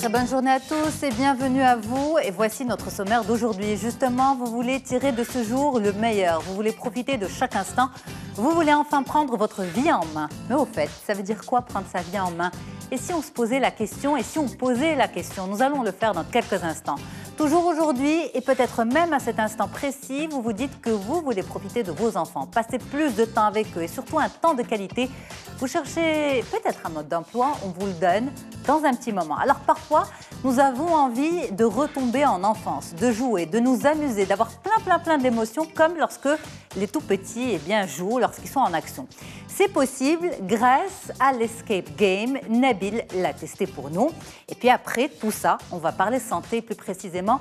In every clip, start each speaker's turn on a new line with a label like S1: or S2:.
S1: Très bonne journée à tous et bienvenue à vous. Et voici notre sommaire d'aujourd'hui. Justement, vous voulez tirer de ce jour le meilleur. Vous voulez profiter de chaque instant. Vous voulez enfin prendre votre vie en main. Mais au fait, ça veut dire quoi prendre sa vie en main? Et si on se posait la question? Et si on posait la question? Nous allons le faire dans quelques instants. Toujours aujourd'hui et peut-être même à cet instant précis, vous vous dites que vous voulez profiter de vos enfants, passer plus de temps avec eux et surtout un temps de qualité. Vous cherchez peut-être un mode d'emploi, on vous le donne dans un petit moment. Alors parfois, nous avons envie de retomber en enfance, de jouer, de nous amuser, d'avoir plein d'émotions comme lorsque les tout petits jouent, lorsqu'ils sont en action. C'est possible grâce à l'Escape Game. Nabil l'a testé pour nous. Et puis après tout ça, on va parler santé, plus précisément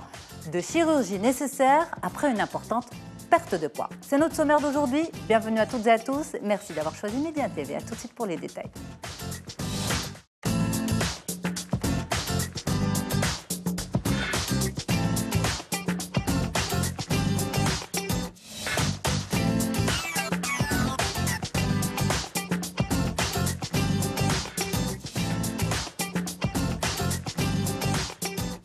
S1: de chirurgie nécessaire après une importante perte de poids. C'est notre sommaire d'aujourd'hui. Bienvenue à toutes et à tous. Merci d'avoir choisi Média TV. À tout de suite pour les détails.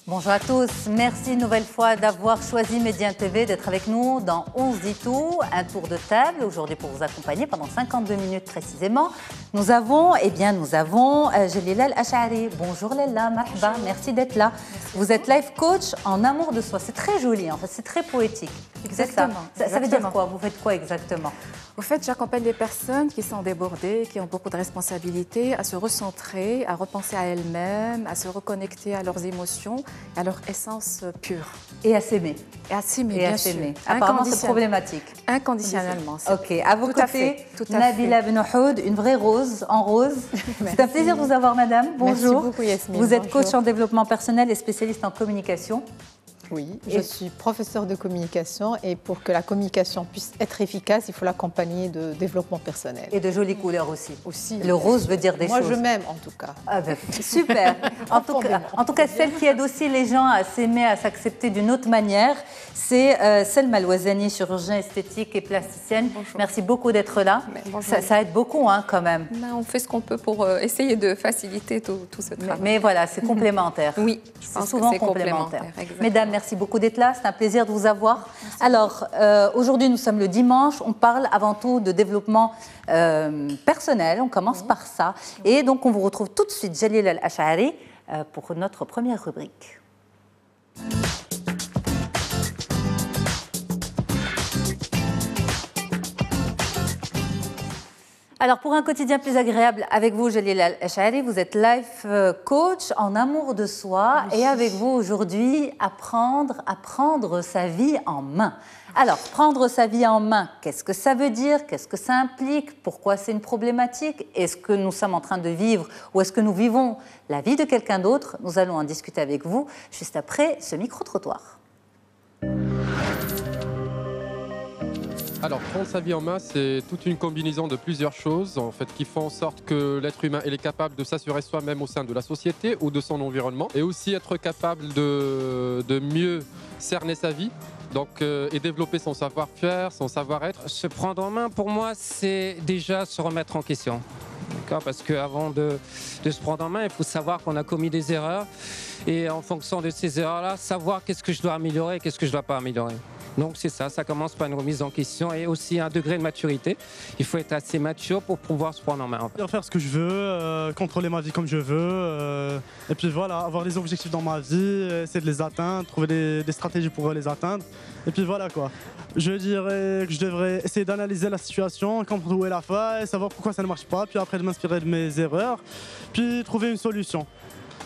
S1: Bonjour à tous, merci une nouvelle fois d'avoir choisi Média TV, d'être avec nous dans On se dit tout, un tour de table aujourd'hui pour vous accompagner pendant 52 minutes précisément. Nous avons Jalila El-Ash'ari. Bonjour Lella, marhaba, merci d'être là. Merci. Vous êtes life coach en amour de soi, c'est très joli en fait, c'est très poétique.
S2: Exactement.
S1: Ça veut dire quoi? Vous faites quoi exactement?
S2: Au fait, j'accompagne des personnes qui sont débordées, qui ont beaucoup de responsabilités, à se recentrer, à repenser à elles-mêmes, à se reconnecter à leurs émotions, à leur essence pure.
S1: Et à s'aimer.
S2: Et à s'aimer, bien sûr.
S1: Apparemment, c'est problématique.
S2: Inconditionnellement.
S1: Ok, à vos côtés, Nabila Benohoud, une vraie rose, en rose. C'est un plaisir de vous avoir, madame. Bonjour.
S3: Merci beaucoup, Yasmine.
S1: Vous êtes coach en développement personnel et spécialiste en communication.
S3: Oui, je suis professeure de communication et pour que la communication puisse être efficace, il faut l'accompagner de développement personnel.
S1: Et de jolies couleurs aussi. Le rose veut dire des choses.
S3: Moi, je m'aime en tout cas.
S1: Ah ben, super. En tout cas, celle qui aide aussi les gens à s'aimer, à s'accepter d'une autre manière, c'est Selma Louazani, chirurgien esthétique et plasticienne. Bonjour. Merci beaucoup d'être là. Ça aide beaucoup quand même.
S4: On fait ce qu'on peut pour essayer de faciliter tout ce travail.
S1: Mais voilà, c'est complémentaire.
S4: Oui, je pense
S1: souvent
S4: que c'est
S1: complémentaire.
S4: Exactement.
S1: Mesdames, merci beaucoup d'être là. C'est un plaisir de vous avoir. Merci. Alors, aujourd'hui, nous sommes le dimanche. On parle avant tout de développement personnel. On commence par ça. Et donc, on vous retrouve tout de suite, Jalila El-Ash'ari, pour notre première rubrique. Alors, pour un quotidien plus agréable, avec vous, Jalila El-Ash'ari, vous êtes life coach en amour de soi. Oui. Et avec vous, aujourd'hui, à prendre sa vie en main. Alors, prendre sa vie en main, qu'est-ce que ça veut dire? Qu'est-ce que ça implique? Pourquoi c'est une problématique? Est-ce que nous sommes en train de vivre ou est-ce que nous vivons la vie de quelqu'un d'autre? Nous allons en discuter avec vous juste après ce micro-trottoir.
S5: Alors, prendre sa vie en main, c'est toute une combinaison de plusieurs choses en fait, qui font en sorte que l'être humain est capable de s'assurer soi-même au sein de la société ou de son environnement et aussi être capable de mieux cerner sa vie. Donc, et développer son savoir-faire, son savoir-être.
S6: Se prendre en main, pour moi, c'est déjà se remettre en question. Parce qu'avant de se prendre en main, il faut savoir qu'on a commis des erreurs. Et en fonction de ces erreurs-là, savoir qu'est-ce que je dois améliorer et qu'est-ce que je ne dois pas améliorer. Donc c'est ça commence par une remise en question et aussi un degré de maturité. Il faut être assez mature pour pouvoir se prendre en main. En fait.
S7: Faire ce que je veux, contrôler ma vie comme je veux, et puis voilà, avoir des objectifs dans ma vie, essayer de les atteindre, trouver des stratégies pour les atteindre. Et puis voilà quoi. Je dirais que je devrais essayer d'analyser la situation, comprendre où est la faille, savoir pourquoi ça ne marche pas, puis après de m'inspirer de mes erreurs, puis trouver une solution.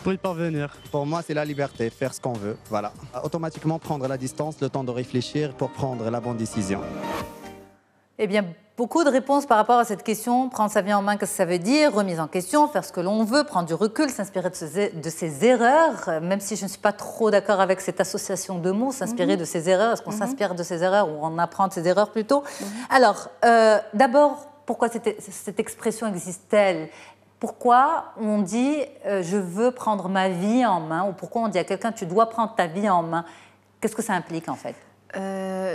S7: Pour y parvenir.
S8: Pour moi, c'est la liberté, faire ce qu'on veut, voilà. Automatiquement prendre la distance, le temps de réfléchir pour prendre la bonne décision.
S1: Eh bien, beaucoup de réponses par rapport à cette question. Prendre sa vie en main, qu'est-ce que ça veut dire? Remise en question, faire ce que l'on veut, prendre du recul, s'inspirer de ses erreurs, même si je ne suis pas trop d'accord avec cette association de mots, s'inspirer de ses erreurs. Est-ce qu'on s'inspire de ses erreurs ou on apprend de ses erreurs plutôt? Alors, d'abord, pourquoi cette expression existe-t-elle? Pourquoi on dit je veux prendre ma vie en main ou pourquoi on dit à quelqu'un tu dois prendre ta vie en main? Qu'est-ce que ça implique en fait?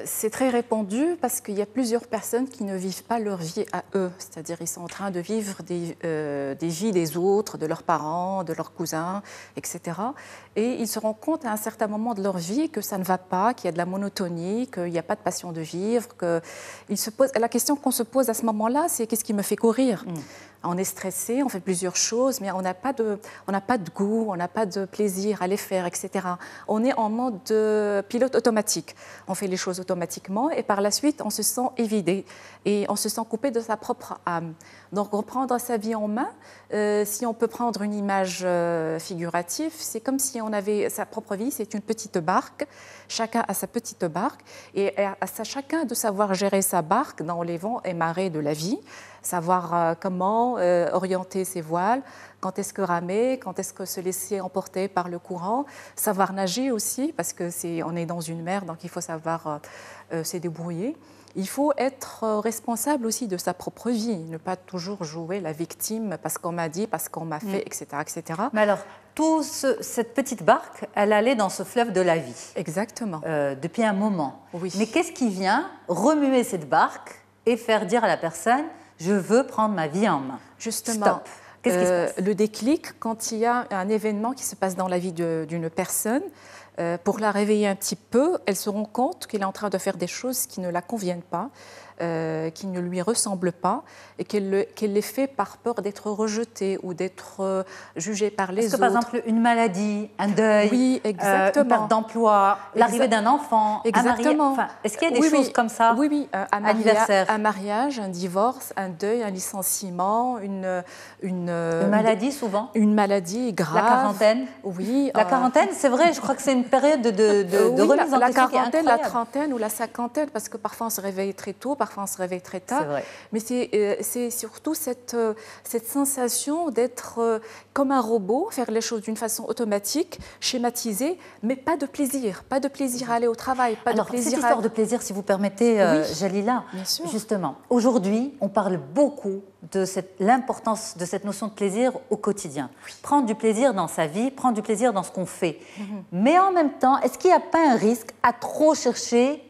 S2: C'est très répandu parce qu'il y a plusieurs personnes qui ne vivent pas leur vie à eux. C'est-à-dire ils sont en train de vivre des vies des autres, de leurs parents, de leurs cousins, etc. Et ils se rendent compte à un certain moment de leur vie que ça ne va pas, qu'il y a de la monotonie, qu'il n'y a pas de passion de vivre. La question qu'on se pose à ce moment-là, c'est qu'est-ce qui me fait courir ? On est stressé, on fait plusieurs choses, mais on n'a pas de goût, on n'a pas de plaisir à les faire, etc. On est en mode pilote automatique. On fait les choses automatiquement et par la suite, on se sent évidé et on se sent coupé de sa propre âme. Donc, reprendre sa vie en main, si on peut prendre une image figurative, c'est comme si on avait sa propre vie, c'est une petite barque. Chacun a sa petite barque et à chacun de savoir gérer sa barque dans les vents et marées de la vie, savoir comment orienter ses voiles, quand est-ce que ramer, quand est-ce que se laisser emporter par le courant, savoir nager aussi, parce qu'on est dans une mer, donc il faut savoir se débrouiller. Il faut être responsable aussi de sa propre vie, ne pas toujours jouer la victime parce qu'on m'a dit, parce qu'on m'a fait, etc., etc.
S1: Mais alors, cette petite barque, elle allait dans ce fleuve de la vie.
S2: Exactement.
S1: Depuis un moment.
S2: Oui.
S1: Mais qu'est-ce qui vient remuer cette barque et faire dire à la personne « je veux prendre ma vie en main ».
S2: Justement.
S1: Stop. Qu'est-ce qui se passe ?
S2: Le déclic, quand il y a un événement qui se passe dans la vie d'une personne, pour la réveiller un petit peu, elle se rend compte qu'elle est en train de faire des choses qui ne la conviennent pas, qui ne lui ressemblent pas, et qu'elle les fait par peur d'être rejetée ou d'être jugée par les autres.
S1: Est-ce que, par exemple, une maladie, un deuil,
S2: oui, exactement.
S1: Une perte d'emploi, l'arrivée d'un enfant,
S2: exactement.
S1: Est-ce qu'il y a des choses comme ça?
S2: Oui, un mariage, un divorce, un deuil, un licenciement, une
S1: maladie souvent.
S2: Une maladie grave.
S1: La quarantaine.
S2: Oui.
S1: La quarantaine, c'est vrai, je crois que c'est une période de remise en question.
S2: La quarantaine, la trentaine ou la cinquantaine, parce que parfois on se réveille très tôt, parfois on se réveille très tard.
S1: C'est vrai.
S2: Mais c'est surtout cette sensation d'être comme un robot, faire les choses d'une façon automatique, schématisée, mais pas de plaisir à aller au travail, pas
S1: Alors,
S2: de plaisir.
S1: Cette histoire de plaisir, si vous permettez, Jalila,
S2: bien sûr.
S1: Justement, aujourd'hui, on parle beaucoup de l'importance de cette notion de plaisir au quotidien. Oui. Prendre du plaisir dans sa vie, prendre du plaisir dans ce qu'on fait. Mais en même temps, est-ce qu'il n'y a pas un risque à trop chercher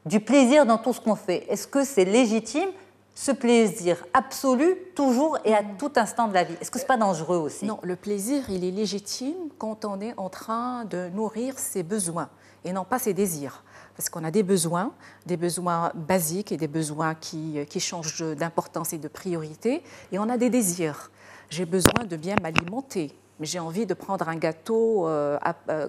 S1: du plaisir dans tout ce qu'on fait? Est-ce que c'est légitime, ce plaisir absolu, toujours et à tout instant de la vie? Est-ce que ce n'est pas dangereux aussi?
S2: Non, le plaisir, il est légitime quand on est en train de nourrir ses besoins et non pas ses désirs. Parce qu'on a des besoins basiques et des besoins qui changent d'importance et de priorité, et on a des désirs. J'ai besoin de bien m'alimenter, mais j'ai envie de prendre un gâteau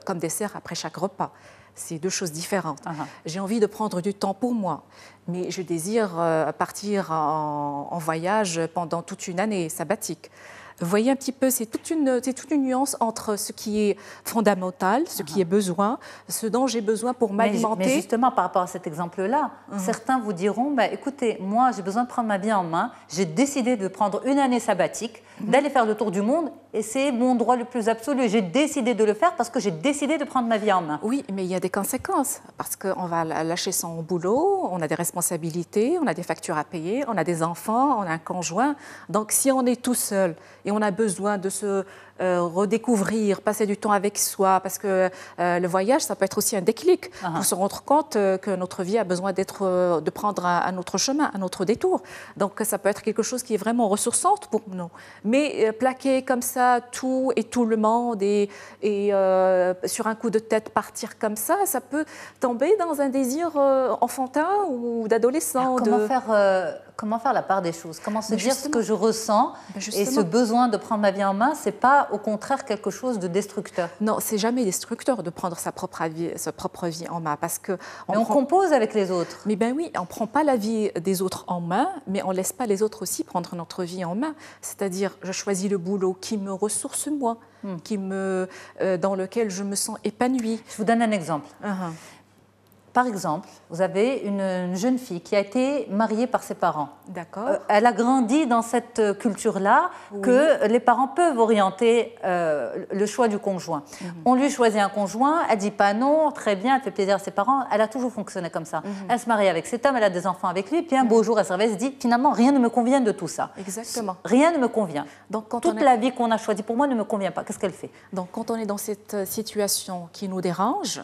S2: comme dessert après chaque repas. C'est deux choses différentes. J'ai envie de prendre du temps pour moi, mais je désire partir en voyage pendant toute une année sabbatique. Vous voyez un petit peu, c'est toute une nuance entre ce qui est fondamental, ce qui est besoin, ce dont j'ai besoin pour m'alimenter.
S1: Mais justement, par rapport à cet exemple-là, certains vous diront, écoutez, moi j'ai besoin de prendre ma vie en main, j'ai décidé de prendre une année sabbatique, d'aller faire le tour du monde, et c'est mon droit le plus absolu. J'ai décidé de le faire parce que j'ai décidé de prendre ma vie en main.
S2: Oui, mais il y a des conséquences, parce qu'on va lâcher son boulot, on a des responsabilités, on a des factures à payer, on a des enfants, on a un conjoint. Donc si on est tout seul et on a besoin de se redécouvrir, passer du temps avec soi, parce que le voyage, ça peut être aussi un déclic pour se rendre compte que notre vie a besoin de prendre un autre chemin, un autre détour. Donc ça peut être quelque chose qui est vraiment ressourçante pour nous. Mais plaquer comme ça tout et tout le monde et sur un coup de tête partir comme ça peut tomber dans un désir enfantin ou d'adolescent.
S1: Comment faire la part des choses? Comment se dire ce que je ressens et ce besoin de prendre ma vie en main, c'est pas au contraire quelque chose de destructeur?
S2: Non, c'est jamais destructeur de prendre sa propre vie en main, parce que
S1: on compose avec les autres.
S2: Mais oui, on prend pas la vie des autres en main, mais on laisse pas les autres aussi prendre notre vie en main. C'est-à-dire, je choisis le boulot qui me ressource moi, dans lequel je me sens épanouie.
S1: Je vous donne un exemple. Par exemple, vous avez une jeune fille qui a été mariée par ses parents.
S2: D'accord.
S1: Elle a grandi dans cette culture-là que les parents peuvent orienter le choix du conjoint. On lui choisit un conjoint, elle ne dit pas non, très bien, elle fait plaisir à ses parents. Elle a toujours fonctionné comme ça. Elle se marie avec cet homme, elle a des enfants avec lui, puis un beau jour, elle se réveille et se dit finalement, rien ne me convient de tout ça.
S2: Exactement.
S1: Rien ne me convient.
S2: Donc,
S1: toute la vie qu'on a choisie pour moi ne me convient pas. Qu'est-ce qu'elle fait?
S2: Donc, quand on est dans cette situation qui nous dérange,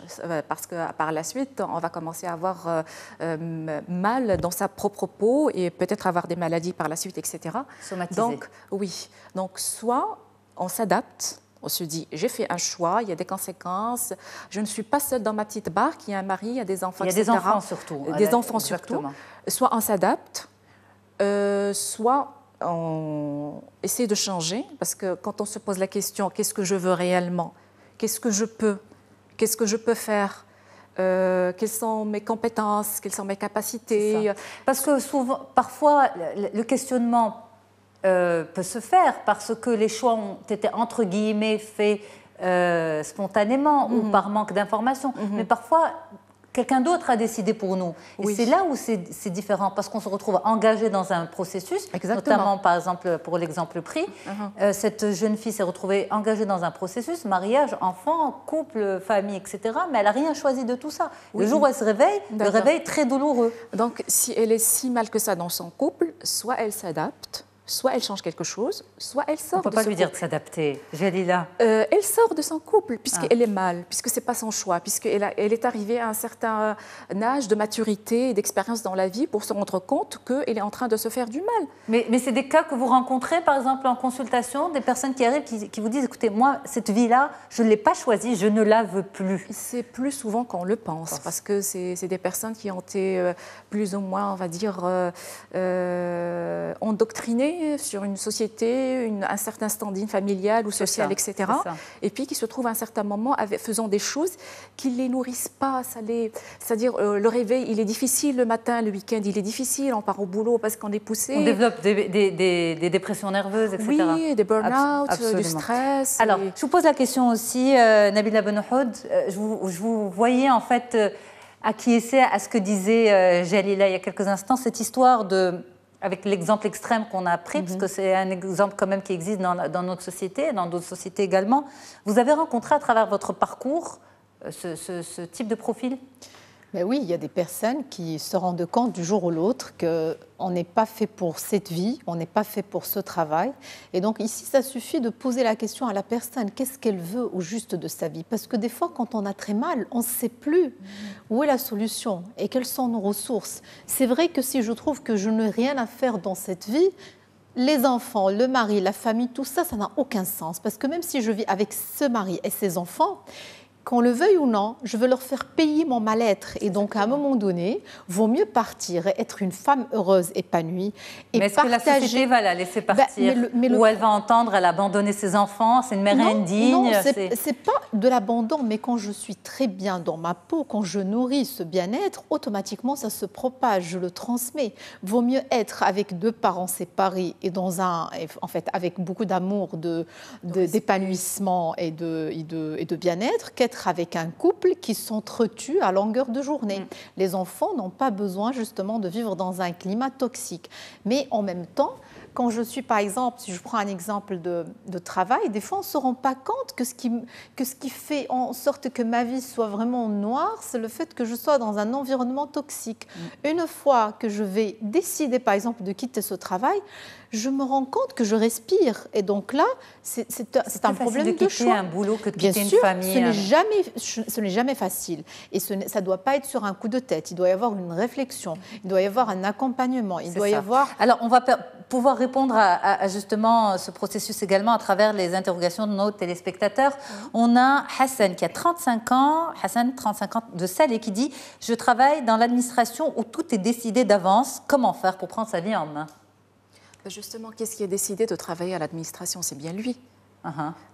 S2: parce que par la suite, on va commencer à avoir mal dans sa propre peau et peut-être avoir des maladies par la suite, etc.
S1: Somatisé.
S2: Donc, oui. Donc, soit on s'adapte, on se dit, j'ai fait un choix, il y a des conséquences, je ne suis pas seule dans ma petite barque, il y a un mari, il y a des enfants,
S1: etc. Il y a des enfants surtout.
S2: Des enfants surtout. Soit on s'adapte, soit on essaie de changer, parce que quand on se pose la question, qu'est-ce que je veux réellement? Qu'est-ce que je peux faire? Quelles sont mes compétences? Quelles sont mes capacités?
S1: Parce que souvent, parfois, le questionnement peut se faire parce que les choix ont été entre guillemets faits spontanément ou par manque d'informations. Mais parfois, quelqu'un d'autre a décidé pour nous. Et c'est là où c'est différent, parce qu'on se retrouve engagé dans un processus, notamment par exemple pour l'exemple pris. Cette jeune fille s'est retrouvée engagée dans un processus, mariage, enfant, couple, famille, etc. Mais elle n'a rien choisi de tout ça. Le jour où elle se réveille, le réveil est très douloureux.
S2: Donc si elle est si mal que ça dans son couple, soit elle s'adapte, soit elle change quelque chose, soit elle sort de son couple.
S1: On ne peut pas lui dire de s'adapter, Jalila.
S2: Elle sort de son couple, puisqu'elle est mal, puisque ce n'est pas son choix, puisqu'elle est arrivée à un certain âge de maturité et d'expérience dans la vie pour se rendre compte qu'elle est en train de se faire du mal.
S1: Mais c'est des cas que vous rencontrez, par exemple, en consultation, des personnes qui arrivent, qui vous disent, écoutez, moi, cette vie-là, je ne l'ai pas choisie, je ne la veux plus.
S2: C'est plus souvent qu'on le pense, parce que c'est des personnes qui ont été plus ou moins, on va dire, endoctrinées sur une société, un certain standing familial ou social, etc. Et puis qui se trouvent à un certain moment faisant des choses qui ne les nourrissent pas. C'est-à-dire, le réveil, il est difficile le matin, le week-end, il est difficile, on part au boulot parce qu'on est poussé.
S1: On développe des dépressions nerveuses, etc.
S2: Oui, des burn-out, du stress.
S1: Alors, je vous pose la question aussi, Nabila Benohoud, je vous voyais en fait acquiescer à ce que disait Jalila il y a quelques instants, cette histoire avec l'exemple extrême qu'on a pris, parce que c'est un exemple quand même qui existe dans notre société, dans d'autres sociétés également. Vous avez rencontré à travers votre parcours ce type de profil?
S3: Mais oui, il y a des personnes qui se rendent compte du jour au l'autre qu'on n'est pas fait pour cette vie, on n'est pas fait pour ce travail. Et donc ici, ça suffit de poser la question à la personne, qu'est-ce qu'elle veut au juste de sa vie? Parce que des fois, quand on a très mal, on ne sait plus où est la solution et quelles sont nos ressources. C'est vrai que si je trouve que je n'ai rien à faire dans cette vie, les enfants, le mari, la famille, tout ça, ça n'a aucun sens. Parce que même si je vis avec ce mari et ses enfants, qu'on le veuille ou non, je veux leur faire payer mon mal-être. Et donc, à un moment donné, il vaut mieux partir et être une femme heureuse, épanouie. Et
S1: mais est-ce que la société va la laisser partir ou elle va entendre, elle a abandonné ses enfants, c'est une mère indigne?
S3: Non, c'est pas de l'abandon, mais quand je suis très bien dans ma peau, quand je nourris ce bien-être, automatiquement, ça se propage, je le transmets. Vaut mieux être avec deux parents séparés et en fait, avec beaucoup d'amour, d'épanouissement et de bien-être, qu'être avec un couple qui s'entretue à longueur de journée. Les enfants n'ont pas besoin justement de vivre dans un climat toxique. Mais en même temps, quand je suis, par exemple, si je prends un exemple de travail, des fois on ne se rend pas compte que ce qui fait en sorte que ma vie soit vraiment noire, c'est le fait que je sois dans un environnement toxique. Une fois que je vais décider, par exemple, de quitter ce travail, je me rends compte que je respire. Et donc là, c'est un problème de choix.
S1: Un boulot que de
S3: Bien
S1: quitter
S3: sûr,
S1: une famille.
S3: Ce n'est jamais facile. Et ça ne doit pas être sur un coup de tête. Il doit y avoir une réflexion. Il doit y avoir un accompagnement. Il doit y avoir...
S1: Alors, on va pouvoir répondre à justement ce processus également à travers les interrogations de nos téléspectateurs. On a Hassan qui a 35 ans, Hassan, 35 ans de Salé, qui dit « Je travaille dans l'administration où tout est décidé d'avance. Comment faire pour prendre sa vie en main ?»
S2: Justement, qu'est-ce qui a décidé de travailler à l'administration? C'est bien lui.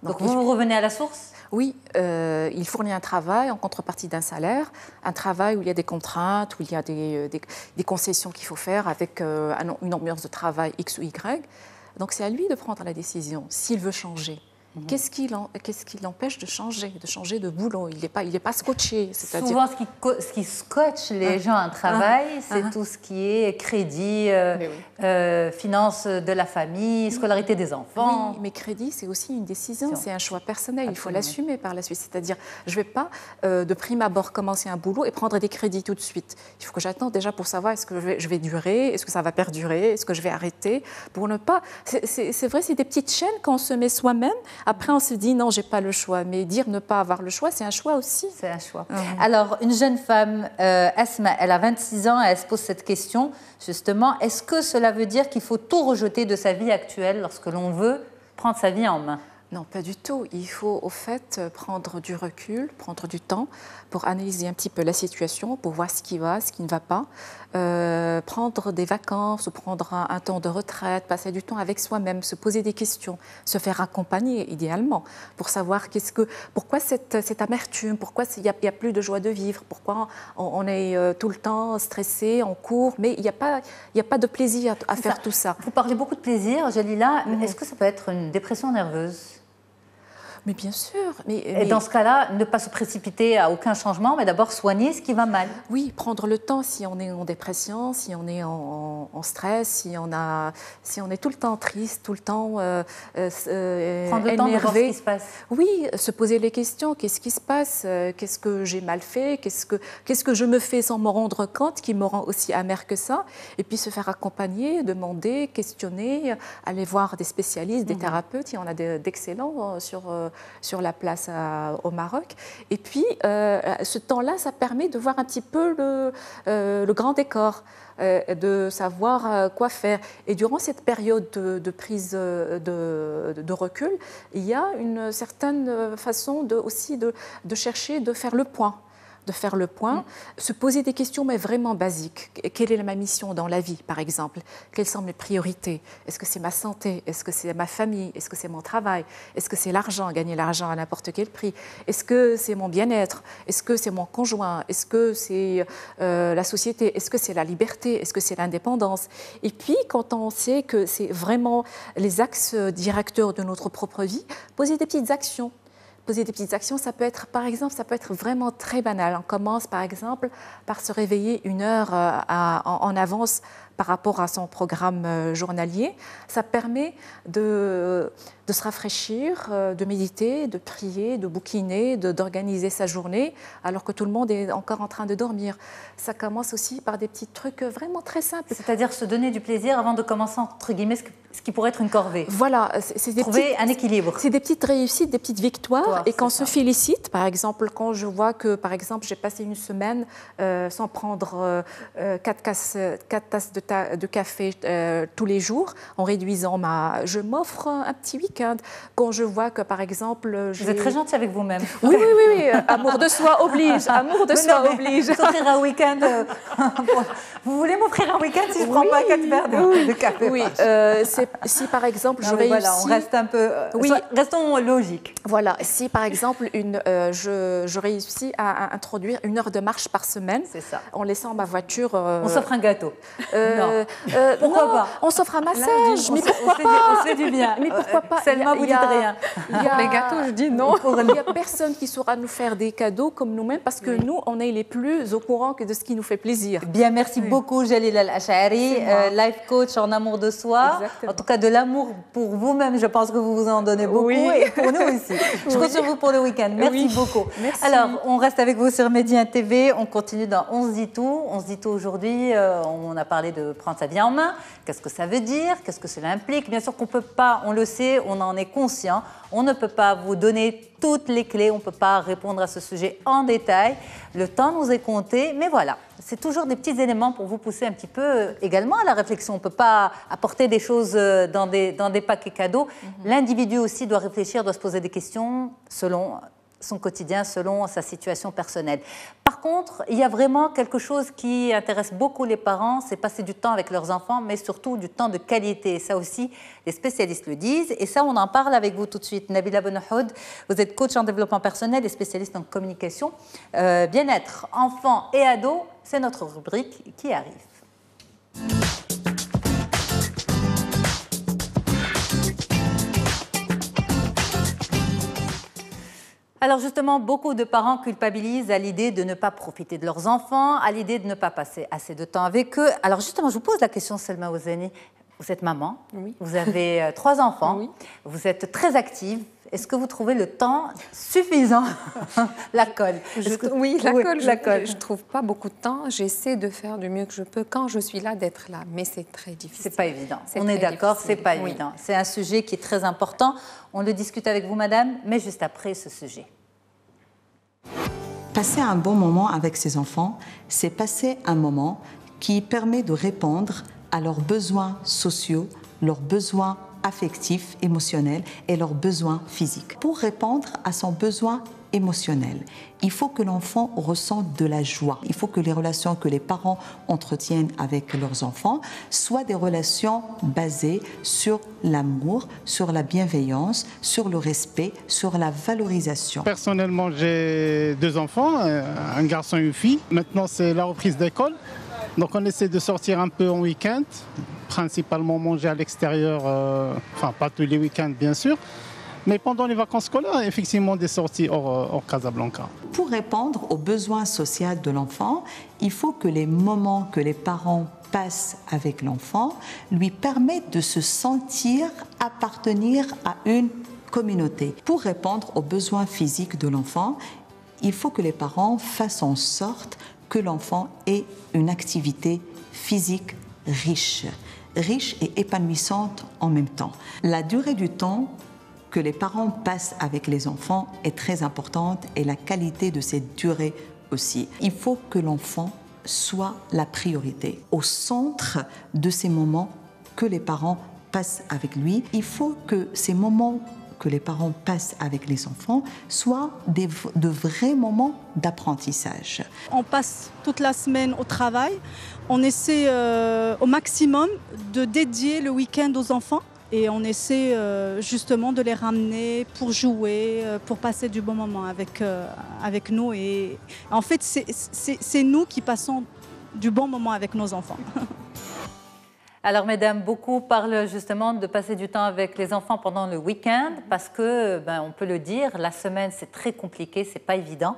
S1: Donc vous revenez à la source?
S2: Oui, il fournit un travail en contrepartie d'un salaire, un travail où il y a des contraintes, où il y a des concessions qu'il faut faire avec une ambiance de travail X ou Y. Donc c'est à lui de prendre la décision s'il veut changer. Qu'est-ce qui l'empêche de changer de boulot? Il n'est pas scotché.
S1: Souvent, ce qui scotche les gens à un travail, c'est tout ce qui est crédit, finances de la famille, scolarité des enfants.
S2: Oui, mais crédit, c'est aussi une décision, c'est un choix personnel. Absolument. Il faut l'assumer par la suite. C'est-à-dire, je ne vais pas, de prime abord, commencer un boulot et prendre des crédits tout de suite. Il faut que j'attende déjà pour savoir est-ce que je vais durer, est-ce que ça va perdurer, est-ce que je vais arrêter, pour ne pas... C'est vrai, c'est des petites chaînes qu'on se met soi-même Après, on se dit non, j'ai pas le choix. Mais dire ne pas avoir le choix, c'est un choix aussi.
S1: C'est un choix. Alors, une jeune femme, Asma, elle a 26 ans, elle se pose cette question, justement. Est-ce que cela veut dire qu'il faut tout rejeter de sa vie actuelle lorsque l'on veut prendre sa vie en main?
S2: Non, pas du tout. Il faut au fait prendre du recul, prendre du temps pour analyser un petit peu la situation, pour voir ce qui va, ce qui ne va pas. Prendre des vacances ou prendre un temps de retraite, passer du temps avec soi-même, se poser des questions, se faire accompagner idéalement pour savoir pourquoi cette amertume, pourquoi il n'y a plus de joie de vivre, pourquoi on est tout le temps stressé, on court, mais il n'y a pas de plaisir à faire tout ça.
S1: Vous parlez beaucoup de plaisir, Jalila. Est-ce que ça peut être une dépression nerveuse?
S2: Mais bien sûr.
S1: Et dans ce cas-là, ne pas se précipiter à aucun changement, mais d'abord soigner ce qui va mal.
S2: Oui, prendre le temps si on est en dépression, si on est en stress, si on est tout le temps triste, tout le temps
S1: prendre le temps de voir ce qui se passe.
S2: Oui, se poser les questions. Qu'est-ce qui se passe? Qu'est-ce que j'ai mal fait? Qu'est-ce que je me fais sans me rendre compte qui me rend aussi amère que ça? Et puis se faire accompagner, demander, questionner, aller voir des spécialistes, des thérapeutes. Il y en a d'excellents sur la place au Maroc. Et puis, ce temps-là, ça permet de voir un petit peu le grand décor, de savoir quoi faire. Et durant cette période de prise de recul, il y a une certaine façon aussi de chercher, de faire le point. Se poser des questions, mais vraiment basiques. Quelle est ma mission dans la vie, par exemple? Quelles sont mes priorités? Est-ce que c'est ma santé? Est-ce que c'est ma famille? Est-ce que c'est mon travail? Est-ce que c'est l'argent, gagner l'argent à n'importe quel prix? Est-ce que c'est mon bien-être? Est-ce que c'est mon conjoint? Est-ce que c'est la société? Est-ce que c'est la liberté? Est-ce que c'est l'indépendance? Et puis, quand on sait que c'est vraiment les axes directeurs de notre propre vie, poser des petites actions. Poser des petites actions, ça peut être, par exemple, ça peut être vraiment très banal. On commence, par exemple, par se réveiller 1 heure en avance par rapport à son programme journalier. Ça permet de se rafraîchir, de méditer, de prier, de bouquiner, d'organiser sa journée, alors que tout le monde est encore en train de dormir. Ça commence aussi par des petits trucs vraiment très simples.
S1: C'est-à-dire se donner du plaisir avant de commencer, entre guillemets, ce qui pourrait être une corvée.
S2: Voilà.
S1: Trouver un équilibre.
S2: C'est des petites réussites, des petites victoires. Et quand on se félicite, par exemple, quand je vois que, par exemple, j'ai passé une semaine sans prendre 4 tasses de café tous les jours, en réduisant je m'offre un petit week-end. Quand je vois que, par exemple...
S1: Vous êtes très gentil avec vous-même.
S2: Oui. Amour de soi oblige. Amour de soi oblige.
S1: S'offrir un week-end... Vous voulez m'offrir un week-end si je ne prends pas 4 verres de café?
S2: Oui. Si, par exemple, je réussis...
S1: Voilà, on reste un peu... Restons logiques.
S2: Voilà. Si, par exemple, je réussis à introduire 1 heure de marche par semaine,
S1: c'est ça,
S2: en laissant ma voiture...
S1: On s'offre un gâteau.
S2: Non. Pourquoi pas? On s'offre un massage. Mais pourquoi pas?
S1: On se fait du bien.
S2: Mais pourquoi pas?
S1: Seulement, vous dites rien.
S4: Les gâteaux, je dis non.
S2: Il n'y a personne qui saura nous faire des cadeaux comme nous-mêmes parce que nous, on est les plus au courant que de ce qui nous fait plaisir.
S1: Bien, merci beaucoup, Jalila Al-Ash'ari, life coach en amour de soi.
S2: Exactement.
S1: En tout cas, de l'amour pour vous-même, je pense que vous vous en donnez beaucoup et pour nous aussi. Je compte sur vous pour le week-end. Merci beaucoup.
S2: Merci.
S1: Alors, on reste avec vous sur Média TV. On continue dans On se dit tout. On se dit tout aujourd'hui. On a parlé de prendre sa vie en main. Qu'est-ce que ça veut dire? Qu'est-ce que cela implique? Bien sûr qu'on ne peut pas, on le sait, on en est conscient. On ne peut pas vous donner toutes les clés. On ne peut pas répondre à ce sujet en détail. Le temps nous est compté. Mais voilà, c'est toujours des petits éléments pour vous pousser un petit peu également à la réflexion. On ne peut pas apporter des choses dans des paquets cadeaux. L'individu aussi doit réfléchir, doit se poser des questions selon son quotidien, selon sa situation personnelle. Par contre, il y a vraiment quelque chose qui intéresse beaucoup les parents, c'est passer du temps avec leurs enfants, mais surtout du temps de qualité. Et ça aussi, les spécialistes le disent. Et ça, on en parle avec vous tout de suite. Nabila Benouhoud, vous êtes coach en développement personnel et spécialiste en communication. Bien-être, enfants et ados, c'est notre rubrique qui arrive. Alors justement, beaucoup de parents culpabilisent à l'idée de ne pas profiter de leurs enfants, à l'idée de ne pas passer assez de temps avec eux. Alors justement, je vous pose la question, Selma Ouzani. Vous êtes maman,
S4: Oui.
S1: vous avez 3 enfants,
S4: Oui.
S1: vous êtes très active. Est-ce que vous trouvez le temps suffisant? La colle.
S4: Oui, la colle,
S1: la colle.
S4: je ne trouve pas beaucoup de temps. J'essaie de faire du mieux que je peux quand je suis là, d'être là. Mais c'est très difficile.
S1: C'est pas évident.
S4: C'est
S1: On est
S4: très
S1: d'accord,
S4: difficile.
S1: c'est pas
S4: Oui.
S1: évident. C'est un sujet qui est très important. On le discute avec vous, madame, mais juste après ce sujet.
S9: Passer un bon moment avec ses enfants, c'est passer un moment qui permet de répondre à leurs besoins sociaux, leurs besoins affectifs, émotionnels et leurs besoins physiques. Pour répondre à son besoin émotionnel, il faut que l'enfant ressente de la joie. Il faut que les relations que les parents entretiennent avec leurs enfants soient des relations basées sur l'amour, sur la bienveillance, sur le respect, sur la valorisation.
S10: Personnellement, j'ai 2 enfants, un garçon et une fille. Maintenant, c'est la reprise d'école. Donc on essaie de sortir un peu en week-end, principalement manger à l'extérieur, enfin pas tous les week-ends bien sûr, mais pendant les vacances scolaires, effectivement des sorties hors Casablanca.
S9: Pour répondre aux besoins sociaux de l'enfant, il faut que les moments que les parents passent avec l'enfant lui permettent de se sentir appartenir à une communauté. Pour répondre aux besoins physiques de l'enfant, il faut que les parents fassent en sorte que l'enfant ait une activité physique riche et épanouissante en même temps. La durée du temps que les parents passent avec les enfants est très importante et la qualité de cette durée aussi. Il faut que l'enfant soit la priorité, au centre de ces moments que les parents passent avec lui. Il faut que ces moments que les parents passent avec les enfants soient de vrais moments d'apprentissage.
S11: On passe toute la semaine au travail. On essaie au maximum de dédier le week-end aux enfants et on essaie justement de les ramener pour jouer, pour passer du bon moment avec nous. Et en fait, c'est nous qui passons du bon moment avec nos enfants.
S1: Alors, mesdames, beaucoup parlent justement de passer du temps avec les enfants pendant le week-end parce que, on peut le dire, la semaine, c'est très compliqué, c'est pas évident.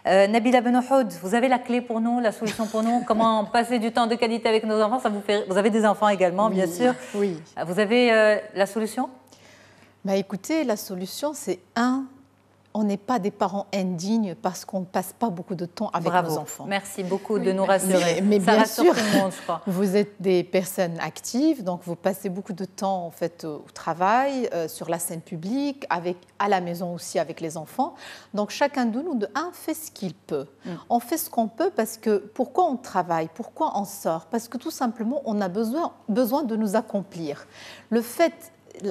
S1: Nabila Benouhoud, vous avez la clé pour nous, la solution pour nous? Comment passer du temps de qualité avec nos enfants? Vous avez des enfants également, bien sûr.
S3: Oui.
S1: Vous avez la solution?
S3: Écoutez, la solution, c'est on n'est pas des parents indignes parce qu'on ne passe pas beaucoup de temps avec nos enfants.
S1: Merci beaucoup de nous rassurer.
S3: Mais
S1: ça
S3: bien
S1: rassure
S3: sûr,
S1: tout le monde, je crois.
S3: Vous êtes des personnes actives, donc vous passez beaucoup de temps en fait au travail, sur la scène publique, à la maison aussi avec les enfants. Donc chacun de nous, fait ce qu'il peut. On fait ce qu'on peut parce que pourquoi on travaille, pourquoi on sort? Parce que tout simplement, on a besoin de nous accomplir.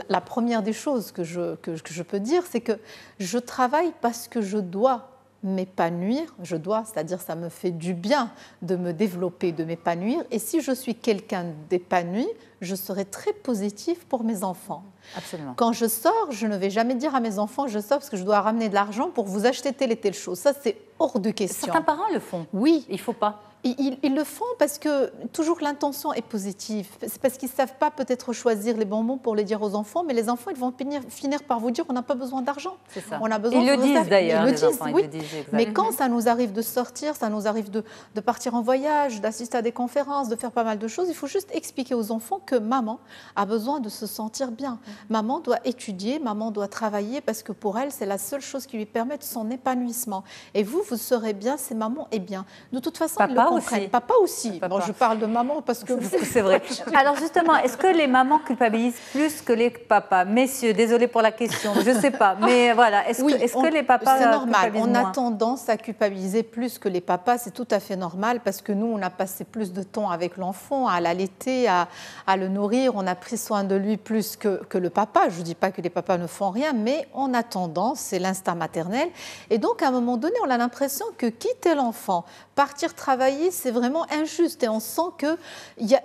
S3: La première des choses que je peux dire, c'est que je travaille parce que je dois m'épanouir. C'est-à-dire ça me fait du bien de me développer, de m'épanouir. Et si je suis quelqu'un d'épanoui, je serai très positive pour mes enfants.
S1: Absolument.
S3: Quand je sors, je ne vais jamais dire à mes enfants, je sors parce que je dois ramener de l'argent pour vous acheter telle et telle chose. Ça, c'est hors de question.
S1: Certains parents le font.
S3: Oui.
S1: Il ne faut pas.
S3: Ils le font parce que toujours l'intention est positive. C'est parce qu'ils ne savent pas peut-être choisir les bons mots pour les dire aux enfants, mais les enfants ils vont finir par vous dire on n'a pas besoin d'argent.
S1: C'est ça.
S3: On a besoin
S1: ils le disent d'ailleurs.
S3: Ils le disent,
S1: enfants,
S3: oui.
S1: Ils le disent,
S3: mais quand ça nous arrive de sortir, ça nous arrive de partir en voyage, d'assister à des conférences, de faire pas mal de choses, il faut juste expliquer aux enfants que maman a besoin de se sentir bien. Maman doit étudier, maman doit travailler parce que pour elle, c'est la seule chose qui lui permet de son épanouissement. Et vous serez bien si maman est bien. De toute façon, ils le comprennent.
S1: Aussi.
S3: Papa aussi. Bon, je parle de maman parce que...
S1: C'est vrai. Alors justement, est-ce que les mamans culpabilisent plus que les papas? Messieurs, désolé pour la question, je ne sais pas. Mais voilà, est-ce que les papas
S3: c'est normal. On a
S1: moins
S3: tendance à culpabiliser plus que les papas. C'est tout à fait normal parce que nous, on a passé plus de temps avec l'enfant, à l'allaiter, à le nourrir. On a pris soin de lui plus que le papa. Je ne dis pas que les papas ne font rien, mais on a tendance, c'est l'instinct maternel. Et donc, à un moment donné, on a l'impression que quitter l'enfant, partir travailler, c'est vraiment injuste et on sent que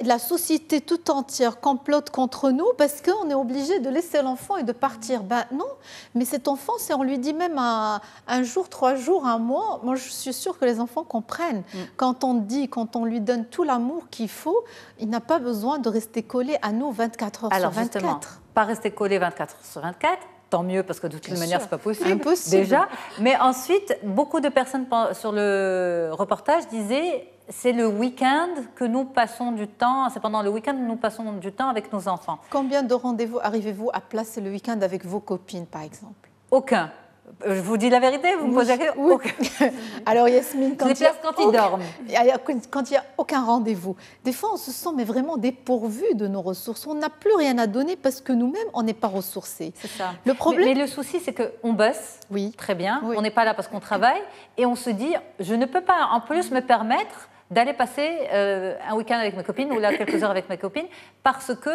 S3: la société tout entière complote contre nous parce qu'on est obligé de laisser l'enfant et de partir. Non, mais cet enfant, si on lui dit même un jour, 3 jours, 1 mois, moi je suis sûre que les enfants comprennent. Quand on lui donne tout l'amour qu'il faut, il n'a pas besoin de rester collé à nous 24 heures sur 24.
S1: Justement, pas rester collé 24 heures sur 24, tant mieux, parce que de toute
S3: Bien
S1: manière,
S3: sûr.
S1: c'est pas possible.
S3: Impossible.
S1: Déjà. Mais ensuite, beaucoup de personnes sur le reportage disaient c'est le week-end que nous passons du temps, c'est pendant le week-end que nous passons du temps avec nos enfants.
S3: Combien de rendez-vous arrivez-vous à placer le week-end avec vos copines, par exemple?
S1: Aucun. Je vous dis la vérité, vous me posez la question.
S3: Oui.
S1: Aucun.
S3: Alors Yasmine,
S1: Je les place quand ils dorment.
S3: Quand il n'y a aucun rendez-vous, des fois on se sent mais vraiment dépourvu de nos ressources. On n'a plus rien à donner parce que nous-mêmes, on n'est pas ressourcés.
S1: C'est ça.
S3: Le problème...
S1: mais le souci, c'est qu'on bosse,
S3: oui.
S1: Très bien,
S3: Oui.
S1: on n'est pas là parce qu'on travaille, et on se dit, je ne peux pas en plus me permettre d'aller passer un week-end avec mes copines ou là quelques heures avec mes copines parce que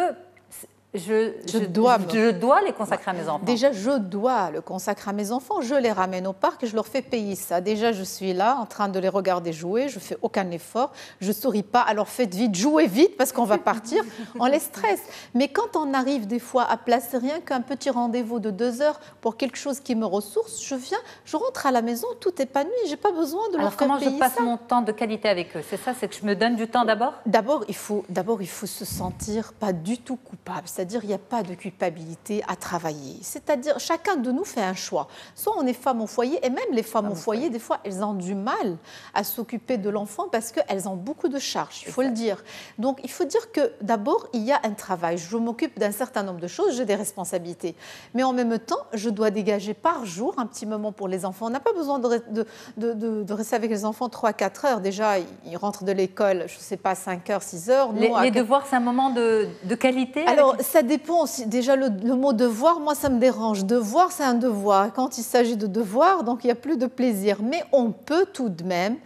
S1: je dois les consacrer à mes enfants.
S3: Déjà, je dois le consacrer à mes enfants. Je les ramène au parc et je leur fais payer ça. Déjà, je suis là en train de les regarder jouer. Je ne fais aucun effort. Je ne souris pas. Alors faites vite, jouez vite parce qu'on va partir. On les stresse. Mais quand on arrive des fois à placer rien qu'un petit rendez-vous de 2 heures pour quelque chose qui me ressource, je rentre à la maison tout épanoui. Je n'ai pas besoin de leur faire payer ça.
S1: Alors comment je passe mon temps de qualité avec eux? C'est ça, c'est que je me donne du temps d'abord?
S3: D'abord, il faut se sentir pas du tout coupable. C'est-à-dire, il n'y a pas de culpabilité à travailler. C'est-à-dire, chacun de nous fait un choix. Soit on est femme au foyer, et même les femmes au foyer, des fois, elles ont du mal à s'occuper de l'enfant parce qu'elles ont beaucoup de charges, il faut le dire. Donc, il faut dire que d'abord, il y a un travail. Je m'occupe d'un certain nombre de choses, j'ai des responsabilités. Mais en même temps, je dois dégager par jour un petit moment pour les enfants. On n'a pas besoin de rester avec les enfants 3-4 heures. Déjà, ils rentrent de l'école, je ne sais pas, 5 heures, 6 heures.
S1: Les devoirs, c'est un moment de qualité?
S3: Alors, ça dépend aussi. Déjà, le mot devoir, moi, ça me dérange. Devoir, c'est un devoir. Quand il s'agit de devoir, donc il n'y a plus de plaisir. Mais on peut tout de même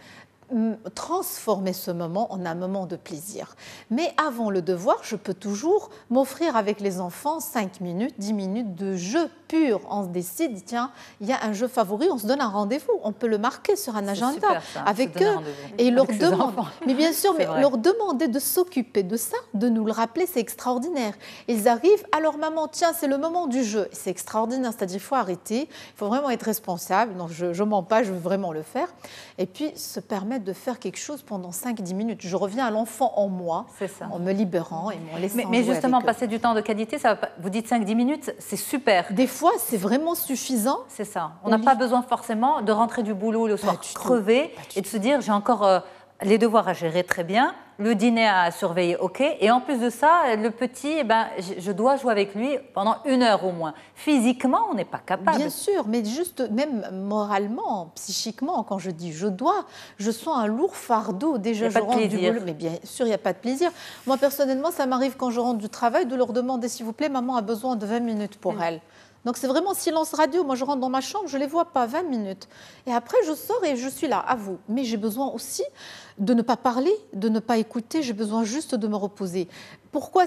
S3: transformer ce moment en un moment de plaisir. Mais avant le devoir, je peux toujours m'offrir avec les enfants 5 minutes, 10 minutes de jeu pur. On se décide, tiens, il y a un jeu favori, on se donne un rendez-vous. On peut le marquer sur un agenda
S1: super, ça,
S3: avec eux et leur demander. Mais bien sûr, mais
S1: vrai.
S3: leur demander de s'occuper de ça, de nous le rappeler, c'est extraordinaire. Ils arrivent, alors maman, tiens, c'est le moment du jeu. C'est extraordinaire, c'est-à-dire il faut arrêter, il faut vraiment être responsable. Donc je mens pas, je veux vraiment le faire. Et puis se permettre de faire quelque chose pendant 5-10 minutes. Je reviens à l'enfant en moi, en me libérant et m'en laissant
S1: Mais
S3: jouer
S1: justement,
S3: avec eux.
S1: passer du temps de qualité, ça va pas, vous dites 5-10 minutes, c'est super.
S3: Des fois, c'est vraiment suffisant.
S1: C'est ça. On n'a pas besoin forcément de rentrer du boulot le soir crevé et de se dire j'ai encore les devoirs à gérer très bien, le dîner à surveiller, ok. Et en plus de ça, le petit, je dois jouer avec lui pendant 1 heure au moins. Physiquement, on n'est pas capable.
S3: Bien sûr, mais juste même moralement, psychiquement, quand je dis je dois, je sens un lourd fardeau. Déjà, je rentre du boulot, mais bien sûr, il n'y a pas de plaisir. Moi, personnellement, ça m'arrive quand je rentre du travail de leur demander s'il vous plaît, maman a besoin de 20 minutes pour elle. Donc c'est vraiment silence radio. Moi, je rentre dans ma chambre, je ne les vois pas, 20 minutes. Et après, je sors et je suis là, à vous. Mais j'ai besoin aussi de ne pas parler, de ne pas écouter. J'ai besoin juste de me reposer. Pourquoi?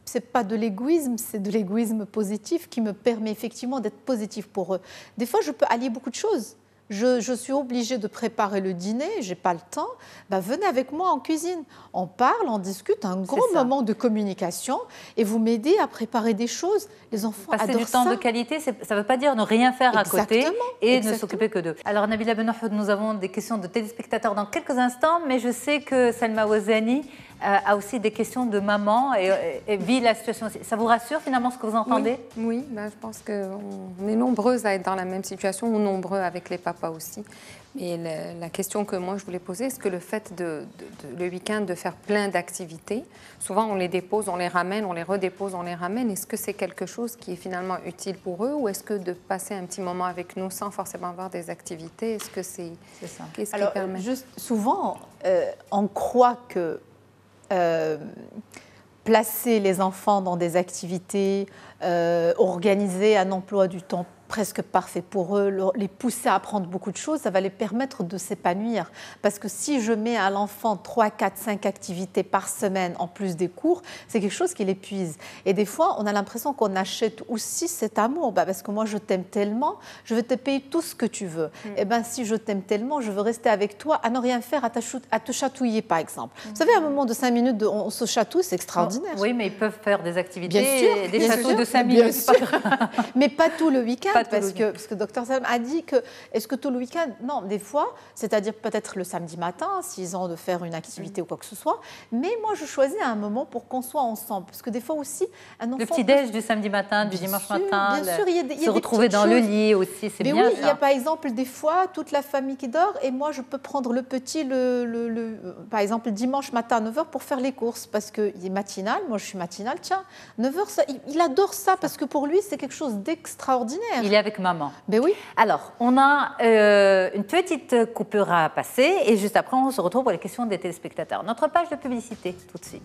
S3: C'est pas de l'égoïsme, c'est de l'égoïsme positif qui me permet effectivement d'être positif pour eux. Des fois, je peux allier beaucoup de choses. Je suis obligée de préparer le dîner, je n'ai pas le temps, venez avec moi en cuisine. On parle, on discute, un gros moment de communication et vous m'aidez à préparer des choses. Les enfants adorent ça.
S1: Passer du temps de qualité, ça ne veut pas dire ne rien faire à côté et ne s'occuper que d'eux. Alors Nabila Benohoud, nous avons des questions de téléspectateurs dans quelques instants, mais je sais que Salma Ouazani a aussi des questions de maman et vit la situation aussi. Ça vous rassure finalement ce que vous entendez?
S4: Oui, je pense qu'on est nombreuses à être dans la même situation, ou nombreux avec les papas aussi. Mais la question que moi je voulais poser, est-ce que le fait le week-end de faire plein d'activités, souvent on les dépose, on les ramène, on les redépose, on les ramène, est-ce que c'est quelque chose qui est finalement utile pour eux ou est-ce que de passer un petit moment avec nous sans forcément avoir des activités, est-ce que c'est ça? Qu'est-ce qui permet?
S3: Juste, souvent, on croit que placer les enfants dans des activités, organiser un emploi du temps presque parfait pour eux, les pousser à apprendre beaucoup de choses, ça va les permettre de s'épanouir. Parce que si je mets à l'enfant 3, 4, 5 activités par semaine en plus des cours, c'est quelque chose qui l'épuise. Et des fois, on a l'impression qu'on achète aussi cet amour. Parce que moi, je t'aime tellement, je vais te payer tout ce que tu veux. Et si je t'aime tellement, je veux rester avec toi, à ne rien faire, à te chatouiller, par exemple. Vous savez, un moment de 5 minutes, on se chatouille, c'est extraordinaire.
S1: Oui, mais ils peuvent faire des activités,
S3: bien sûr,
S1: des chatouilles de 5 minutes.
S3: Mais pas tout le week-end. parce que Dr Salma a dit que, est-ce que tout le week-end? Non, des fois, c'est-à-dire peut-être le samedi matin, s'ils ont de faire une activité ou quoi que ce soit, mais moi je choisis un moment pour qu'on soit ensemble, parce que des fois aussi, un enfant...
S1: Le petit-déj du samedi matin, du dimanche matin,
S3: bien sûr, il y a des
S1: se retrouver dans le lit aussi, c'est bien.
S3: Oui, il y a par exemple des fois toute la famille qui dort et moi je peux prendre le petit, par exemple dimanche matin à 9h pour faire les courses, parce qu'il est matinal, moi je suis matinale, tiens, 9h, ça, il adore ça, parce que pour lui c'est quelque chose d'extraordinaire.
S1: Il est avec maman.
S3: Ben oui.
S1: Alors, on a une petite coupure à passer et juste après on se retrouve pour les questions des téléspectateurs. Notre page de publicité tout de suite.